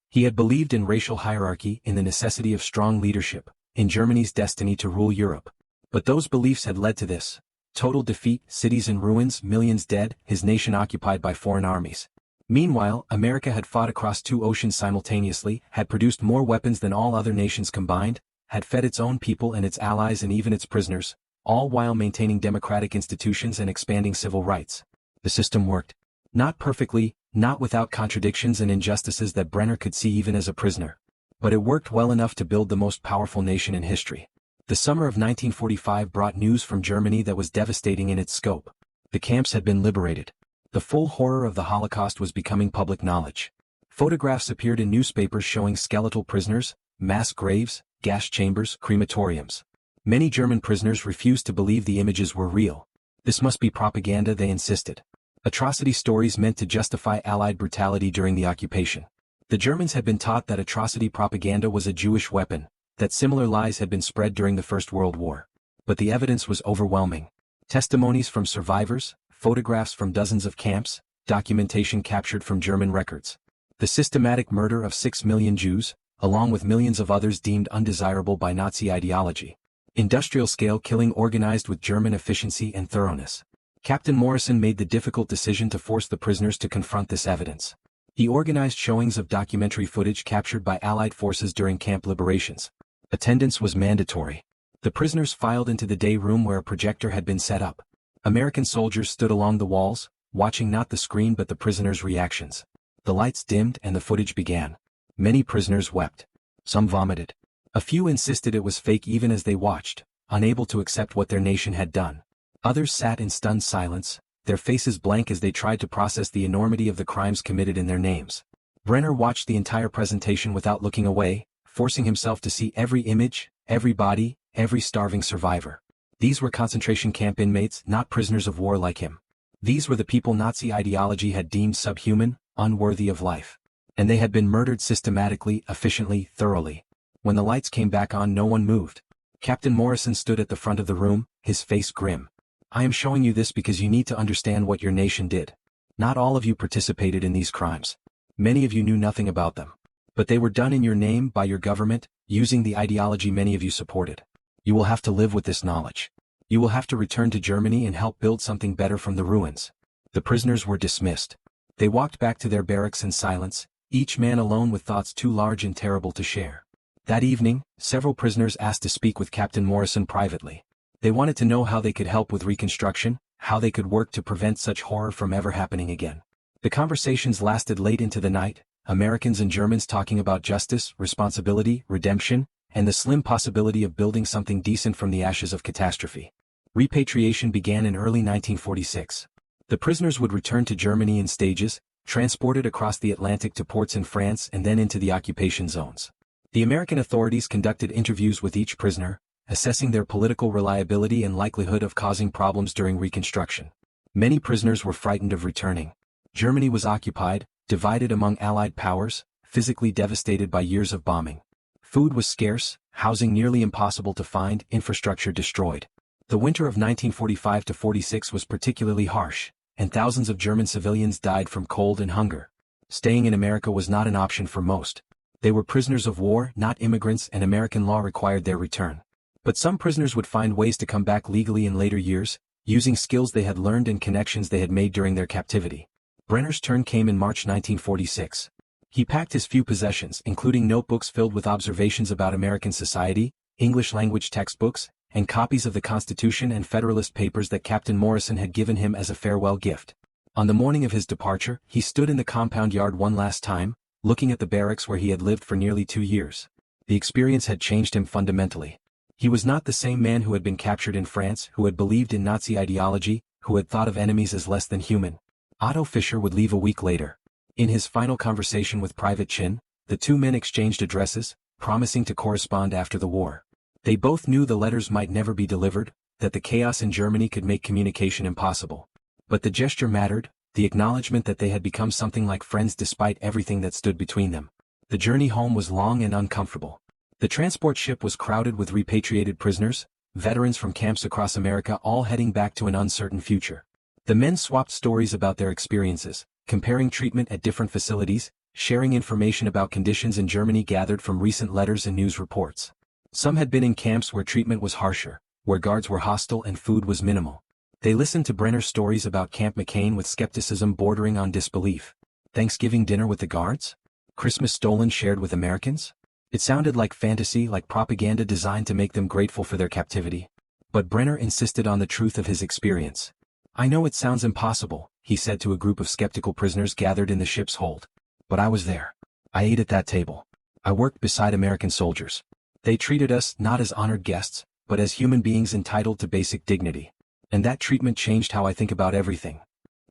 He had believed in racial hierarchy, in the necessity of strong leadership, in Germany's destiny to rule Europe. But those beliefs had led to this: total defeat, cities in ruins, millions dead, his nation occupied by foreign armies. Meanwhile, America had fought across 2 oceans simultaneously, had produced more weapons than all other nations combined, had fed its own people and its allies and even its prisoners, all while maintaining democratic institutions and expanding civil rights. The system worked. Not perfectly, not without contradictions and injustices that Brenner could see even as a prisoner. But it worked well enough to build the most powerful nation in history. The summer of 1945 brought news from Germany that was devastating in its scope. The camps had been liberated. The full horror of the Holocaust was becoming public knowledge. Photographs appeared in newspapers showing skeletal prisoners, mass graves, gas chambers, crematoriums. Many German prisoners refused to believe the images were real. This must be propaganda, they insisted. Atrocity stories meant to justify Allied brutality during the occupation. The Germans had been taught that atrocity propaganda was a Jewish weapon, that similar lies had been spread during the First World War. But the evidence was overwhelming. Testimonies from survivors, photographs from dozens of camps, documentation captured from German records. The systematic murder of 6 million Jews, along with millions of others deemed undesirable by Nazi ideology. Industrial-scale killing organized with German efficiency and thoroughness. Captain Morrison made the difficult decision to force the prisoners to confront this evidence. He organized showings of documentary footage captured by Allied forces during camp liberations. Attendance was mandatory. The prisoners filed into the day room where a projector had been set up. American soldiers stood along the walls, watching not the screen but the prisoners' reactions. The lights dimmed and the footage began. Many prisoners wept. Some vomited. A few insisted it was fake even as they watched, unable to accept what their nation had done. Others sat in stunned silence, their faces blank as they tried to process the enormity of the crimes committed in their names. Brenner watched the entire presentation without looking away, forcing himself to see every image, every body, every starving survivor. These were concentration camp inmates, not prisoners of war like him. These were the people Nazi ideology had deemed subhuman, unworthy of life. And they had been murdered systematically, efficiently, thoroughly. When the lights came back on, no one moved. Captain Morrison stood at the front of the room, his face grim. I am showing you this because you need to understand what your nation did. Not all of you participated in these crimes. Many of you knew nothing about them. But they were done in your name by your government, using the ideology many of you supported. You will have to live with this knowledge. You will have to return to Germany and help build something better from the ruins. The prisoners were dismissed. They walked back to their barracks in silence, each man alone with thoughts too large and terrible to share. That evening, several prisoners asked to speak with Captain Morrison privately. They wanted to know how they could help with reconstruction, how they could work to prevent such horror from ever happening again. The conversations lasted late into the night, Americans and Germans talking about justice, responsibility, redemption, and the slim possibility of building something decent from the ashes of catastrophe. Repatriation began in early 1946. The prisoners would return to Germany in stages, transported across the Atlantic to ports in France and then into the occupation zones. The American authorities conducted interviews with each prisoner, assessing their political reliability and likelihood of causing problems during reconstruction. Many prisoners were frightened of returning. Germany was occupied, divided among Allied powers, physically devastated by years of bombing. Food was scarce, housing nearly impossible to find, infrastructure destroyed. The winter of 1945-46 was particularly harsh, and thousands of German civilians died from cold and hunger. Staying in America was not an option for most. They were prisoners of war, not immigrants, and American law required their return. But some prisoners would find ways to come back legally in later years, using skills they had learned and connections they had made during their captivity. Brenner's turn came in March 1946. He packed his few possessions, including notebooks filled with observations about American society, English-language textbooks, and copies of the Constitution and Federalist Papers that Captain Morrison had given him as a farewell gift. On the morning of his departure, he stood in the compound yard one last time, looking at the barracks where he had lived for nearly 2 years. The experience had changed him fundamentally. He was not the same man who had been captured in France, who had believed in Nazi ideology, who had thought of enemies as less than human. Otto Fischer would leave a week later. In his final conversation with Private Chen, the two men exchanged addresses, promising to correspond after the war. They both knew the letters might never be delivered, that the chaos in Germany could make communication impossible. But the gesture mattered, the acknowledgement that they had become something like friends despite everything that stood between them. The journey home was long and uncomfortable. The transport ship was crowded with repatriated prisoners, veterans from camps across America, all heading back to an uncertain future. The men swapped stories about their experiences, comparing treatment at different facilities, sharing information about conditions in Germany gathered from recent letters and news reports. Some had been in camps where treatment was harsher, where guards were hostile and food was minimal. They listened to Brenner's stories about Camp McCain with skepticism bordering on disbelief. Thanksgiving dinner with the guards? Christmas stolen shared with Americans? It sounded like fantasy, like propaganda designed to make them grateful for their captivity. But Brenner insisted on the truth of his experience. "I know it sounds impossible," he said to a group of skeptical prisoners gathered in the ship's hold. "But I was there. I ate at that table. I worked beside American soldiers. They treated us not as honored guests, but as human beings entitled to basic dignity. And that treatment changed how I think about everything."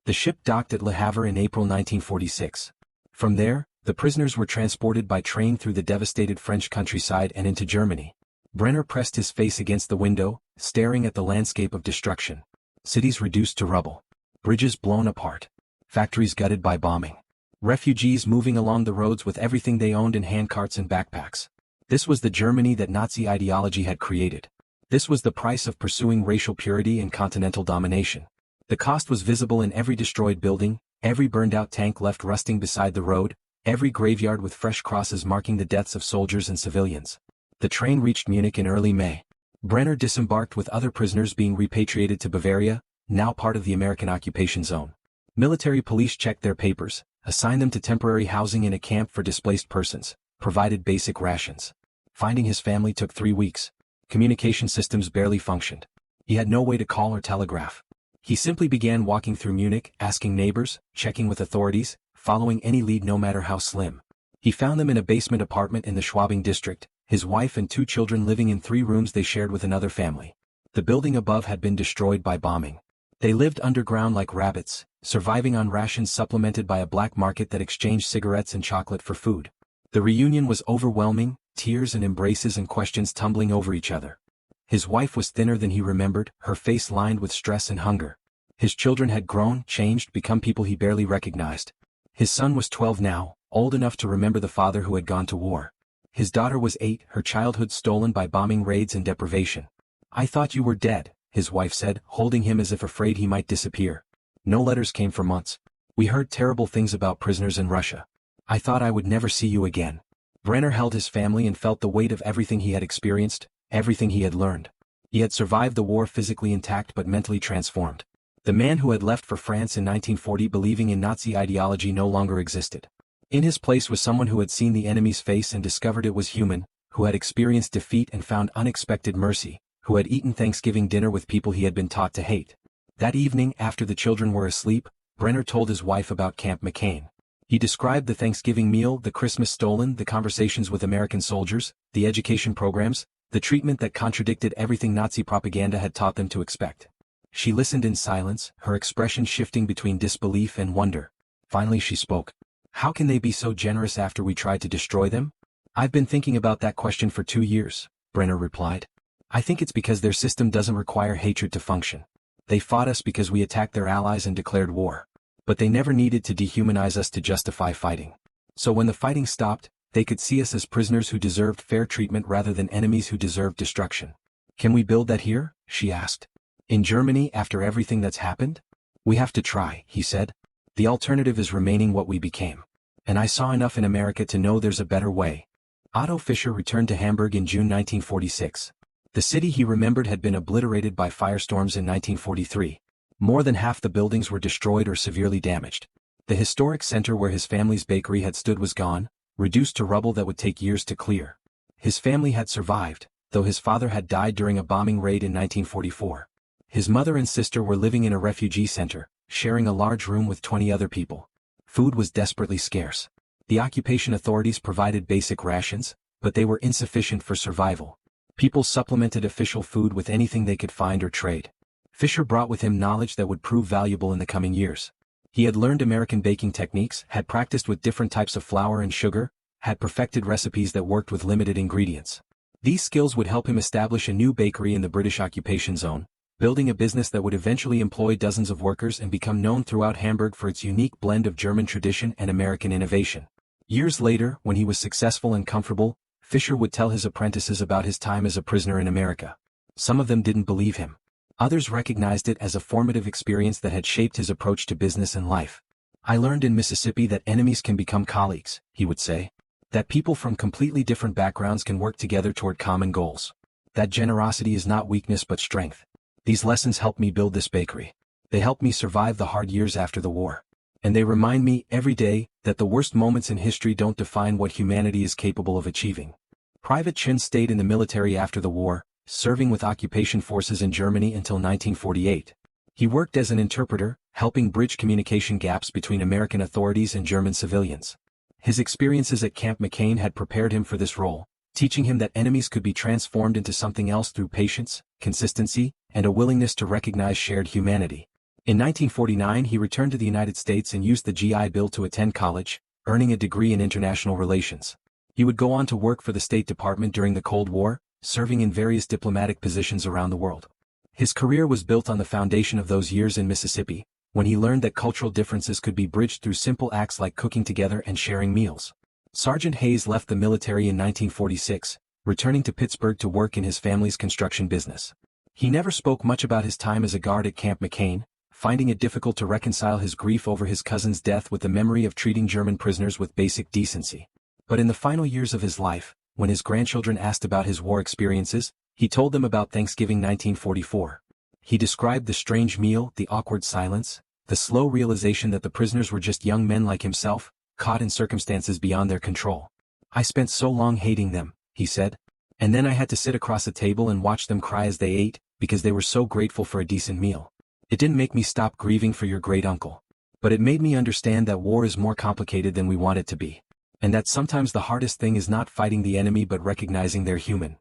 The ship docked at Le Havre in April 1946. From there, the prisoners were transported by train through the devastated French countryside and into Germany. Brenner pressed his face against the window, staring at the landscape of destruction. Cities reduced to rubble. Bridges blown apart. Factories gutted by bombing. Refugees moving along the roads with everything they owned in handcarts and backpacks. This was the Germany that Nazi ideology had created. This was the price of pursuing racial purity and continental domination. The cost was visible in every destroyed building, every burned-out tank left rusting beside the road, every graveyard with fresh crosses marking the deaths of soldiers and civilians. The train reached Munich in early May. Brenner disembarked with other prisoners being repatriated to Bavaria, now part of the American occupation zone. Military police checked their papers, assigned them to temporary housing in a camp for displaced persons, provided basic rations. Finding his family took 3 weeks. Communication systems barely functioned. He had no way to call or telegraph. He simply began walking through Munich, asking neighbors, checking with authorities, following any lead no matter how slim. He found them in a basement apartment in the Schwabing district, his wife and 2 children living in 3 rooms they shared with another family. The building above had been destroyed by bombing. They lived underground like rabbits, surviving on rations supplemented by a black market that exchanged cigarettes and chocolate for food. The reunion was overwhelming, tears and embraces and questions tumbling over each other. His wife was thinner than he remembered, her face lined with stress and hunger. His children had grown, changed, become people he barely recognized. His son was 12 now, old enough to remember the father who had gone to war. His daughter was 8, her childhood stolen by bombing raids and deprivation. "I thought you were dead," his wife said, holding him as if afraid he might disappear. No letters came for months. "We heard terrible things about prisoners in Russia. I thought I would never see you again." Brenner held his family and felt the weight of everything he had experienced, everything he had learned. He had survived the war physically intact but mentally transformed. The man who had left for France in 1940 believing in Nazi ideology no longer existed. In his place was someone who had seen the enemy's face and discovered it was human, who had experienced defeat and found unexpected mercy, who had eaten Thanksgiving dinner with people he had been taught to hate. That evening, after the children were asleep, Brenner told his wife about Camp McCain. He described the Thanksgiving meal, the Christmas stolen, the conversations with American soldiers, the education programs, the treatment that contradicted everything Nazi propaganda had taught them to expect. She listened in silence, her expression shifting between disbelief and wonder. Finally she spoke. "How can they be so generous after we tried to destroy them?" "I've been thinking about that question for 2 years, Brenner replied. "I think it's because their system doesn't require hatred to function. They fought us because we attacked their allies and declared war. But they never needed to dehumanize us to justify fighting. So when the fighting stopped, they could see us as prisoners who deserved fair treatment rather than enemies who deserved destruction." "Can we build that here?" she asked. "In Germany after everything that's happened?" "We have to try," he said. "The alternative is remaining what we became. And I saw enough in America to know there's a better way." Otto Fischer returned to Hamburg in June 1946. The city he remembered had been obliterated by firestorms in 1943. More than half the buildings were destroyed or severely damaged. The historic center where his family's bakery had stood was gone, reduced to rubble that would take years to clear. His family had survived, though his father had died during a bombing raid in 1944. His mother and sister were living in a refugee center, sharing a large room with 20 other people. Food was desperately scarce. The occupation authorities provided basic rations, but they were insufficient for survival. People supplemented official food with anything they could find or trade. Fischer brought with him knowledge that would prove valuable in the coming years. He had learned American baking techniques, had practiced with different types of flour and sugar, had perfected recipes that worked with limited ingredients. These skills would help him establish a new bakery in the British occupation zone, building a business that would eventually employ dozens of workers and become known throughout Hamburg for its unique blend of German tradition and American innovation. Years later, when he was successful and comfortable, Fischer would tell his apprentices about his time as a prisoner in America. Some of them didn't believe him. Others recognized it as a formative experience that had shaped his approach to business and life. I learned in Mississippi that enemies can become colleagues, he would say. That people from completely different backgrounds can work together toward common goals. That generosity is not weakness but strength. These lessons helped me build this bakery. They helped me survive the hard years after the war. And they remind me, every day, that the worst moments in history don't define what humanity is capable of achieving. Private Chen stayed in the military after the war, serving with occupation forces in Germany until 1948. He worked as an interpreter, helping bridge communication gaps between American authorities and German civilians. His experiences at Camp McCain had prepared him for this role, teaching him that enemies could be transformed into something else through patience, consistency, and a willingness to recognize shared humanity. In 1949 he returned to the United States and used the GI Bill to attend college, earning a degree in international relations. He would go on to work for the State Department during the Cold War, serving in various diplomatic positions around the world. His career was built on the foundation of those years in Mississippi, when he learned that cultural differences could be bridged through simple acts like cooking together and sharing meals. Sergeant Hayes left the military in 1946, returning to Pittsburgh to work in his family's construction business. He never spoke much about his time as a guard at Camp McCain, finding it difficult to reconcile his grief over his cousin's death with the memory of treating German prisoners with basic decency. But in the final years of his life, when his grandchildren asked about his war experiences, he told them about Thanksgiving 1944. He described the strange meal, the awkward silence, the slow realization that the prisoners were just young men like himself, caught in circumstances beyond their control. "I spent so long hating them," he said. "And then I had to sit across a table and watch them cry as they ate, because they were so grateful for a decent meal. It didn't make me stop grieving for your great uncle. But it made me understand that war is more complicated than we want it to be. And that sometimes the hardest thing is not fighting the enemy but recognizing they're human."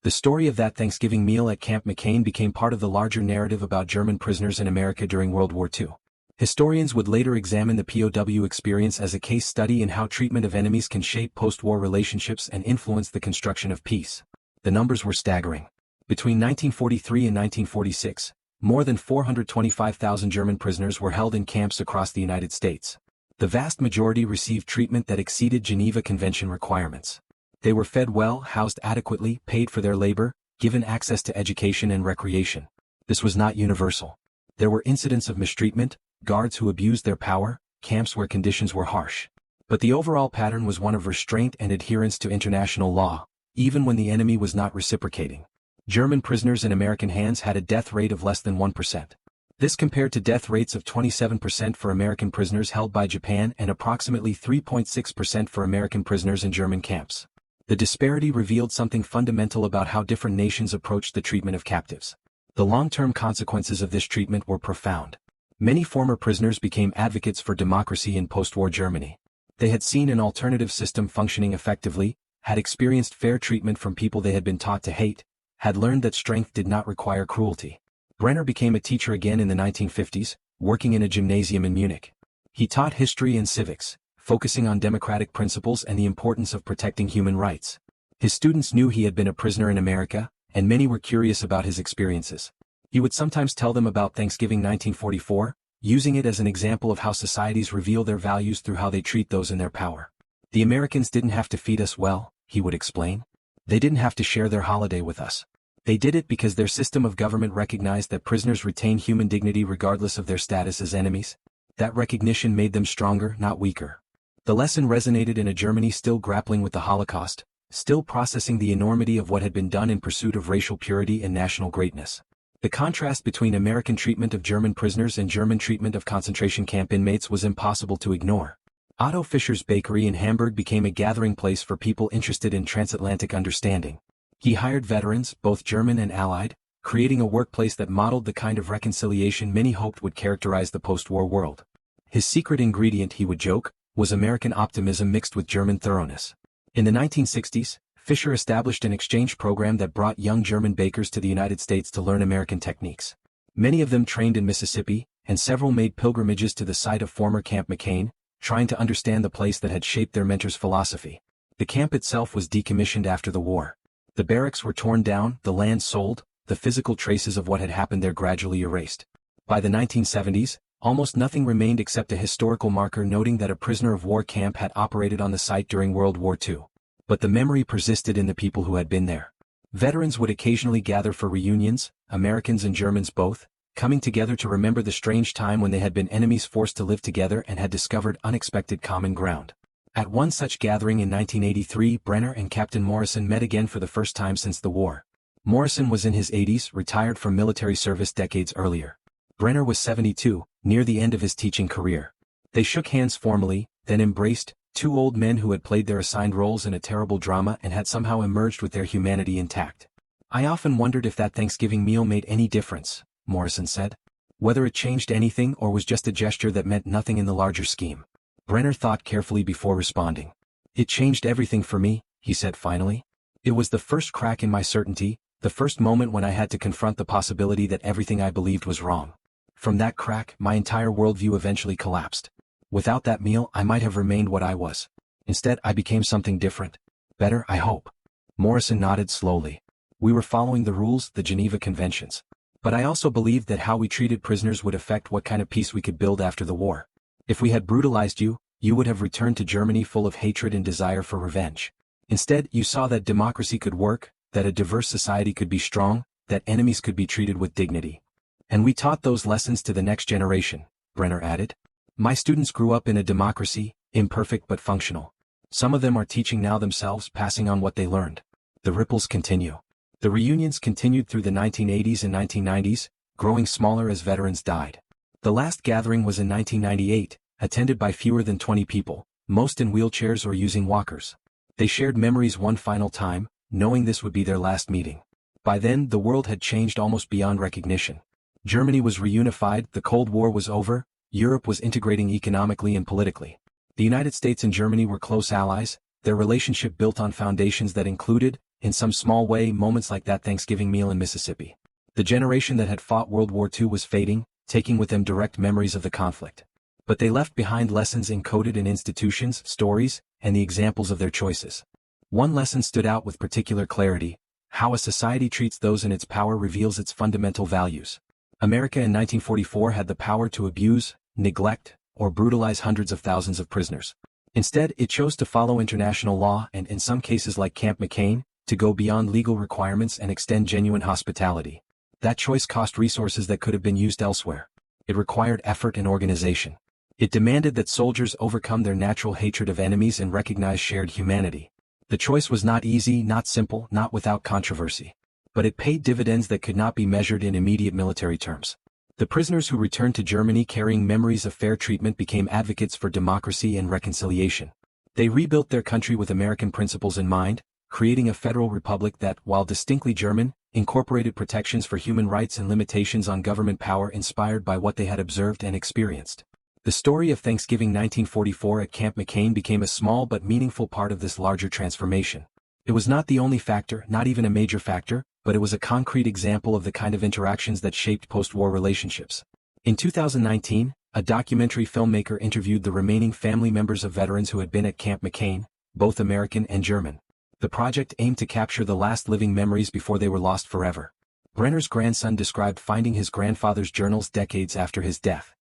The story of that Thanksgiving meal at Camp McCain became part of the larger narrative about German prisoners in America during World War II. Historians would later examine the POW experience as a case study in how treatment of enemies can shape post-war relationships and influence the construction of peace. The numbers were staggering. Between 1943 and 1946, more than 425,000 German prisoners were held in camps across the United States. The vast majority received treatment that exceeded Geneva Convention requirements. They were fed well, housed adequately, paid for their labor, given access to education and recreation. This was not universal. There were incidents of mistreatment, guards who abused their power, camps where conditions were harsh. But the overall pattern was one of restraint and adherence to international law, even when the enemy was not reciprocating. German prisoners in American hands had a death rate of less than 1%. This compared to death rates of 27% for American prisoners held by Japan and approximately 3.6% for American prisoners in German camps. The disparity revealed something fundamental about how different nations approached the treatment of captives. The long-term consequences of this treatment were profound. Many former prisoners became advocates for democracy in post-war Germany. They had seen an alternative system functioning effectively, had experienced fair treatment from people they had been taught to hate, had learned that strength did not require cruelty. Brenner became a teacher again in the 1950s, working in a gymnasium in Munich. He taught history and civics, focusing on democratic principles and the importance of protecting human rights. His students knew he had been a prisoner in America, and many were curious about his experiences. He would sometimes tell them about Thanksgiving 1944, using it as an example of how societies reveal their values through how they treat those in their power. "The Americans didn't have to feed us well," he would explain. "They didn't have to share their holiday with us. They did it because their system of government recognized that prisoners retain human dignity regardless of their status as enemies. That recognition made them stronger, not weaker." The lesson resonated in a Germany still grappling with the Holocaust, still processing the enormity of what had been done in pursuit of racial purity and national greatness. The contrast between American treatment of German prisoners and German treatment of concentration camp inmates was impossible to ignore. Otto Fischer's bakery in Hamburg became a gathering place for people interested in transatlantic understanding. He hired veterans, both German and Allied, creating a workplace that modeled the kind of reconciliation many hoped would characterize the post-war world. His secret ingredient, he would joke, was American optimism mixed with German thoroughness. In the 1960s, Fischer established an exchange program that brought young German bakers to the United States to learn American techniques. Many of them trained in Mississippi, and several made pilgrimages to the site of former Camp McCain, trying to understand the place that had shaped their mentor's philosophy. The camp itself was decommissioned after the war. The barracks were torn down, the land sold, the physical traces of what had happened there gradually erased. By the 1970s, almost nothing remained except a historical marker noting that a prisoner of war camp had operated on the site during World War II. But the memory persisted in the people who had been there. Veterans would occasionally gather for reunions, Americans and Germans both, coming together to remember the strange time when they had been enemies forced to live together and had discovered unexpected common ground. At one such gathering in 1983, Brenner and Captain Morrison met again for the first time since the war. Morrison was in his 80s, retired from military service decades earlier. Brenner was 72, near the end of his teaching career. They shook hands formally, then embraced, two old men who had played their assigned roles in a terrible drama and had somehow emerged with their humanity intact. "I often wondered if that Thanksgiving meal made any difference," Morrison said. "Whether it changed anything or was just a gesture that meant nothing in the larger scheme." Brenner thought carefully before responding. "It changed everything for me," he said finally. "It was the first crack in my certainty, the first moment when I had to confront the possibility that everything I believed was wrong. From that crack, my entire worldview eventually collapsed. Without that meal, I might have remained what I was. Instead, I became something different. Better, I hope." Morrison nodded slowly. "We were following the rules, the Geneva Conventions. But I also believed that how we treated prisoners would affect what kind of peace we could build after the war. If we had brutalized you, you would have returned to Germany full of hatred and desire for revenge. Instead, you saw that democracy could work, that a diverse society could be strong, that enemies could be treated with dignity. And we taught those lessons to the next generation," Brenner added. "My students grew up in a democracy, imperfect but functional. Some of them are teaching now themselves, passing on what they learned." The ripples continue. The reunions continued through the 1980s and 1990s, growing smaller as veterans died. The last gathering was in 1998, attended by fewer than 20 people, most in wheelchairs or using walkers. They shared memories one final time, knowing this would be their last meeting. By then, the world had changed almost beyond recognition. Germany was reunified, the Cold War was over, Europe was integrating economically and politically. The United States and Germany were close allies, their relationship built on foundations that included, in some small way, moments like that Thanksgiving meal in Mississippi. The generation that had fought World War II was fading, taking with them direct memories of the conflict. But they left behind lessons encoded in institutions, stories, and the examples of their choices. One lesson stood out with particular clarity: how a society treats those in its power reveals its fundamental values. America in 1944 had the power to abuse, neglect, or brutalize hundreds of thousands of prisoners. Instead, it chose to follow international law and, in some cases like Camp McCain, to go beyond legal requirements and extend genuine hospitality. That choice cost resources that could have been used elsewhere. It required effort and organization. It demanded that soldiers overcome their natural hatred of enemies and recognize shared humanity. The choice was not easy, not simple, not without controversy. But it paid dividends that could not be measured in immediate military terms. The prisoners who returned to Germany carrying memories of fair treatment became advocates for democracy and reconciliation. They rebuilt their country with American principles in mind, creating a federal republic that, while distinctly German, incorporated protections for human rights and limitations on government power inspired by what they had observed and experienced. The story of Thanksgiving 1944 at Camp McCain became a small but meaningful part of this larger transformation. It was not the only factor, not even a major factor, but it was a concrete example of the kind of interactions that shaped post-war relationships. In 2019, a documentary filmmaker interviewed the remaining family members of veterans who had been at Camp McCain, both American and German. The project aimed to capture the last living memories before they were lost forever. Brenner's grandson described finding his grandfather's journals decades after his death.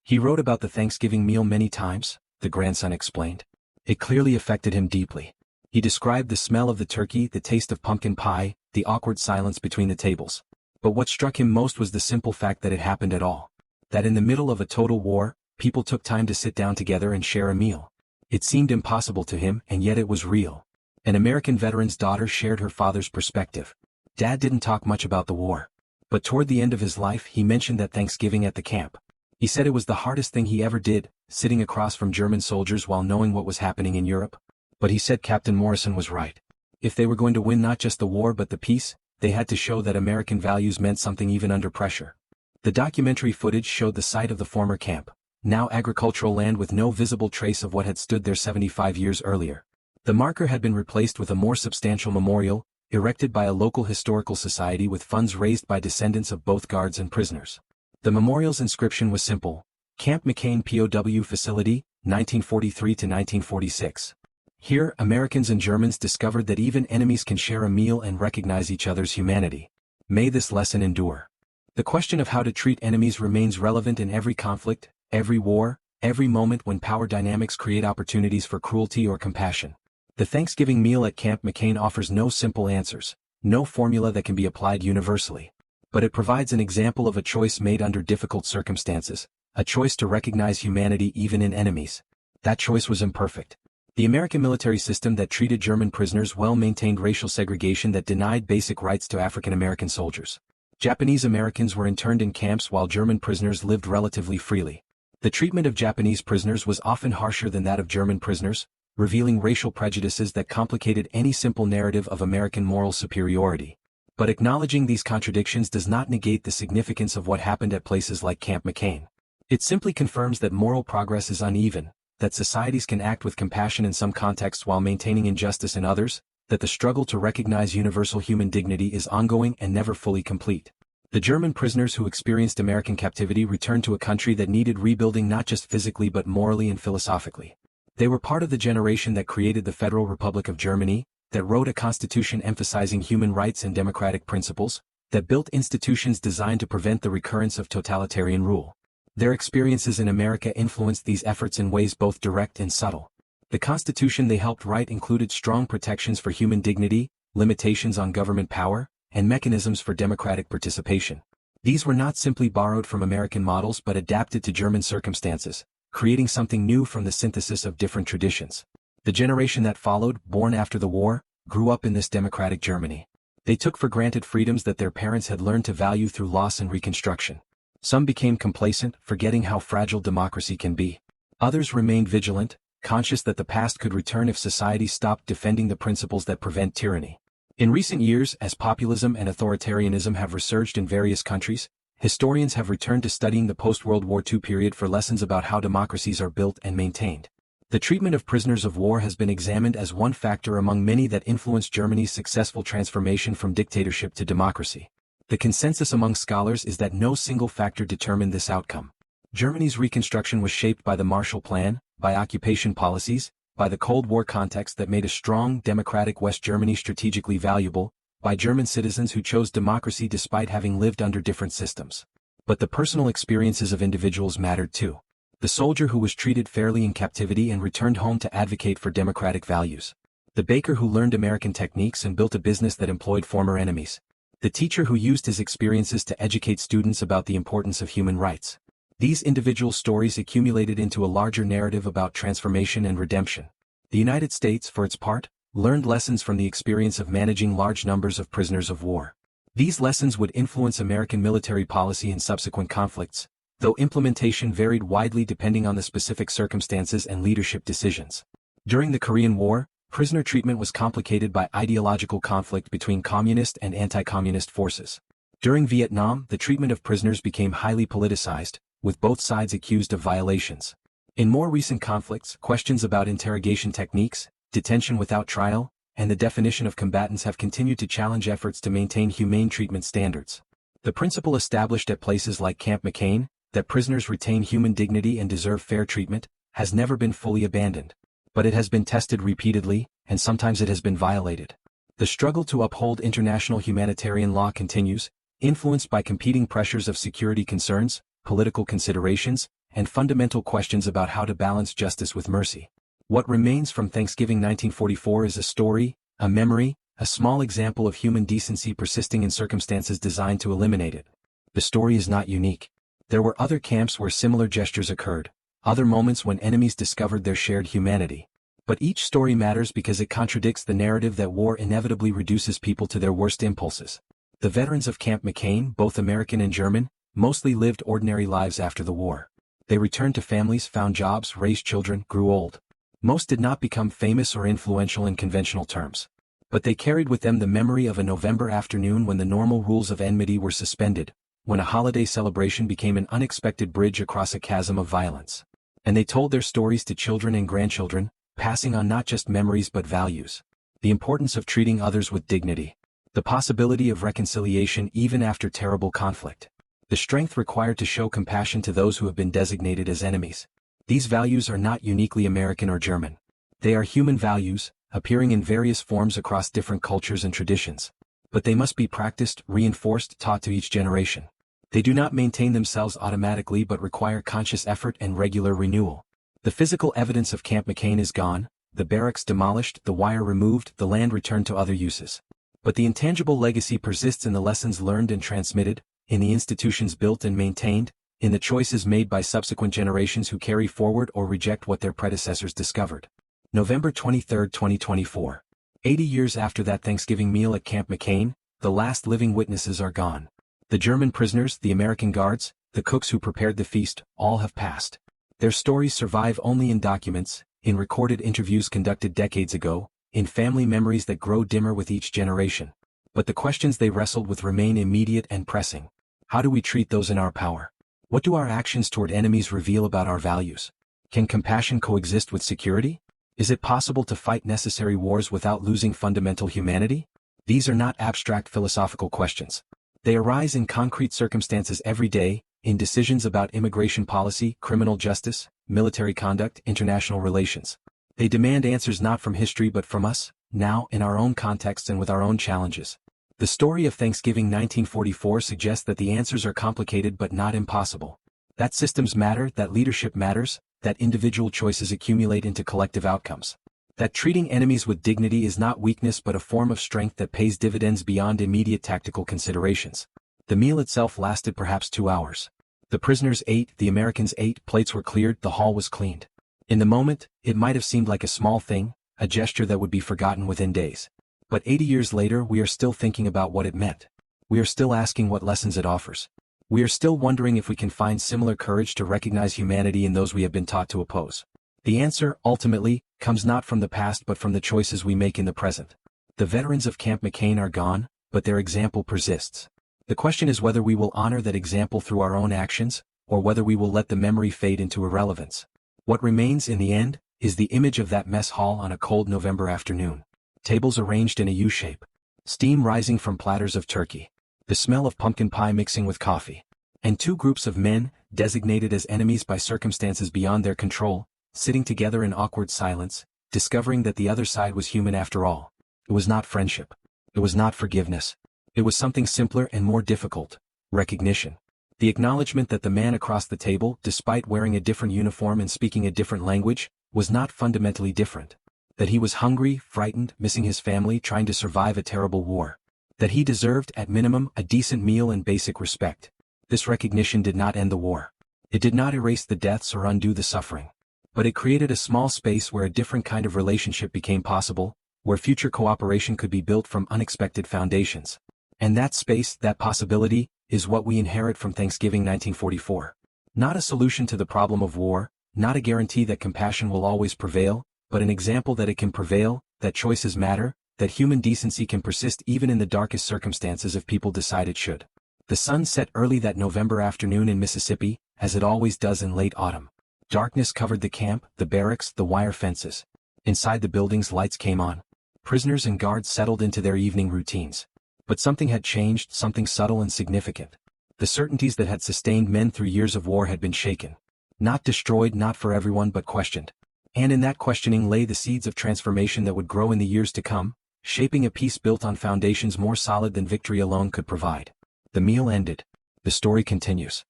"He wrote about the Thanksgiving meal many times," the grandson explained. "It clearly affected him deeply. He described the smell of the turkey, the taste of pumpkin pie, the awkward silence between the tables. But what struck him most was the simple fact that it happened at all. That in the middle of a total war, people took time to sit down together and share a meal. It seemed impossible to him, and yet it was real." An American veteran's daughter shared her father's perspective. "Dad didn't talk much about the war. But toward the end of his life he mentioned that Thanksgiving at the camp. He said it was the hardest thing he ever did, sitting across from German soldiers while knowing what was happening in Europe. But he said Captain Morrison was right. If they were going to win not just the war but the peace, they had to show that American values meant something even under pressure." The documentary footage showed the site of the former camp, now agricultural land with no visible trace of what had stood there 75 years earlier. The marker had been replaced with a more substantial memorial, erected by a local historical society with funds raised by descendants of both guards and prisoners. The memorial's inscription was simple: Camp McCain POW Facility, 1943 to 1946. Here, Americans and Germans discovered that even enemies can share a meal and recognize each other's humanity. May this lesson endure. The question of how to treat enemies remains relevant in every conflict, every war, every moment when power dynamics create opportunities for cruelty or compassion. The Thanksgiving meal at Camp McCain offers no simple answers, no formula that can be applied universally. But it provides an example of a choice made under difficult circumstances, a choice to recognize humanity even in enemies. That choice was imperfect. The American military system that treated German prisoners well maintained racial segregation that denied basic rights to African American soldiers. Japanese Americans were interned in camps while German prisoners lived relatively freely. The treatment of Japanese prisoners was often harsher than that of German prisoners, revealing racial prejudices that complicated any simple narrative of American moral superiority. But acknowledging these contradictions does not negate the significance of what happened at places like Camp McCain. It simply confirms that moral progress is uneven, that societies can act with compassion in some contexts while maintaining injustice in others, that the struggle to recognize universal human dignity is ongoing and never fully complete. The German prisoners who experienced American captivity returned to a country that needed rebuilding not just physically but morally and philosophically. They were part of the generation that created the Federal Republic of Germany, that wrote a constitution emphasizing human rights and democratic principles, that built institutions designed to prevent the recurrence of totalitarian rule. Their experiences in America influenced these efforts in ways both direct and subtle. The Constitution they helped write included strong protections for human dignity, limitations on government power, and mechanisms for democratic participation. These were not simply borrowed from American models but adapted to German circumstances, creating something new from the synthesis of different traditions. The generation that followed, born after the war, grew up in this democratic Germany. They took for granted freedoms that their parents had learned to value through loss and reconstruction. Some became complacent, forgetting how fragile democracy can be. Others remained vigilant, conscious that the past could return if society stopped defending the principles that prevent tyranny. In recent years, as populism and authoritarianism have resurged in various countries, historians have returned to studying the post-World War II period for lessons about how democracies are built and maintained. The treatment of prisoners of war has been examined as one factor among many that influenced Germany's successful transformation from dictatorship to democracy. The consensus among scholars is that no single factor determined this outcome. Germany's reconstruction was shaped by the Marshall Plan, by occupation policies, by the Cold War context that made a strong, democratic West Germany strategically valuable, by German citizens who chose democracy despite having lived under different systems. But the personal experiences of individuals mattered too. The soldier who was treated fairly in captivity and returned home to advocate for democratic values. The baker who learned American techniques and built a business that employed former enemies. The teacher who used his experiences to educate students about the importance of human rights. These individual stories accumulated into a larger narrative about transformation and redemption. The United States, for its part, learned lessons from the experience of managing large numbers of prisoners of war. These lessons would influence American military policy in subsequent conflicts, though implementation varied widely depending on the specific circumstances and leadership decisions. During the Korean War, prisoner treatment was complicated by ideological conflict between communist and anti-communist forces. During Vietnam, the treatment of prisoners became highly politicized, with both sides accused of violations. In more recent conflicts, questions about interrogation techniques, detention without trial, and the definition of combatants have continued to challenge efforts to maintain humane treatment standards. The principle established at places like Camp McCain, that prisoners retain human dignity and deserve fair treatment, has never been fully abandoned. But it has been tested repeatedly, and sometimes it has been violated. The struggle to uphold international humanitarian law continues, influenced by competing pressures of security concerns, political considerations, and fundamental questions about how to balance justice with mercy. What remains from Thanksgiving 1944 is a story, a memory, a small example of human decency persisting in circumstances designed to eliminate it. The story is not unique. There were other camps where similar gestures occurred, other moments when enemies discovered their shared humanity. But each story matters because it contradicts the narrative that war inevitably reduces people to their worst impulses. The veterans of Camp McCain, both American and German, mostly lived ordinary lives after the war. They returned to families, found jobs, raised children, grew old. Most did not become famous or influential in conventional terms. But they carried with them the memory of a November afternoon when the normal rules of enmity were suspended, when a holiday celebration became an unexpected bridge across a chasm of violence. And they told their stories to children and grandchildren, passing on not just memories but values. The importance of treating others with dignity. The possibility of reconciliation even after terrible conflict. The strength required to show compassion to those who have been designated as enemies. These values are not uniquely American or German. They are human values, appearing in various forms across different cultures and traditions. But they must be practiced, reinforced, taught to each generation. They do not maintain themselves automatically but require conscious effort and regular renewal. The physical evidence of Camp McCain is gone, the barracks demolished, the wire removed, the land returned to other uses. But the intangible legacy persists in the lessons learned and transmitted, in the institutions built and maintained, in the choices made by subsequent generations who carry forward or reject what their predecessors discovered. November 23, 2024. 80 years after that Thanksgiving meal at Camp McCain, the last living witnesses are gone. The German prisoners, the American guards, the cooks who prepared the feast, all have passed. Their stories survive only in documents, in recorded interviews conducted decades ago, in family memories that grow dimmer with each generation. But the questions they wrestled with remain immediate and pressing. How do we treat those in our power? What do our actions toward enemies reveal about our values? Can compassion coexist with security? Is it possible to fight necessary wars without losing fundamental humanity? These are not abstract philosophical questions. They arise in concrete circumstances every day, in decisions about immigration policy, criminal justice, military conduct, international relations. They demand answers not from history but from us, now, in our own contexts and with our own challenges. The story of Thanksgiving 1944 suggests that the answers are complicated but not impossible. That systems matter, that leadership matters, that individual choices accumulate into collective outcomes. That treating enemies with dignity is not weakness but a form of strength that pays dividends beyond immediate tactical considerations. The meal itself lasted perhaps 2 hours. The prisoners ate, the Americans ate, plates were cleared, the hall was cleaned. In the moment, it might have seemed like a small thing, a gesture that would be forgotten within days. But 80 years later we are still thinking about what it meant. We are still asking what lessons it offers. We are still wondering if we can find similar courage to recognize humanity in those we have been taught to oppose. The answer, ultimately, comes not from the past but from the choices we make in the present. The veterans of Camp McCain are gone, but their example persists. The question is whether we will honor that example through our own actions, or whether we will let the memory fade into irrelevance. What remains in the end is the image of that mess hall on a cold November afternoon. Tables arranged in a U-shape. Steam rising from platters of turkey. The smell of pumpkin pie mixing with coffee. And 2 groups of men, designated as enemies by circumstances beyond their control, sitting together in awkward silence, discovering that the other side was human after all. It was not friendship. It was not forgiveness. It was something simpler and more difficult. Recognition. The acknowledgement that the man across the table, despite wearing a different uniform and speaking a different language, was not fundamentally different. That he was hungry, frightened, missing his family, trying to survive a terrible war. That he deserved, at minimum, a decent meal and basic respect. This recognition did not end the war. It did not erase the deaths or undo the suffering. But it created a small space where a different kind of relationship became possible, where future cooperation could be built from unexpected foundations. And that space, that possibility, is what we inherit from Thanksgiving 1944. Not a solution to the problem of war, not a guarantee that compassion will always prevail, but an example that it can prevail, that choices matter, that human decency can persist even in the darkest circumstances if people decide it should. The sun set early that November afternoon in Mississippi, as it always does in late autumn. Darkness covered the camp, the barracks, the wire fences. Inside the buildings lights came on. Prisoners and guards settled into their evening routines. But something had changed, something subtle and significant. The certainties that had sustained men through years of war had been shaken. Not destroyed, not for everyone but questioned. And in that questioning lay the seeds of transformation that would grow in the years to come, shaping a peace built on foundations more solid than victory alone could provide. The meal ended. The story continues.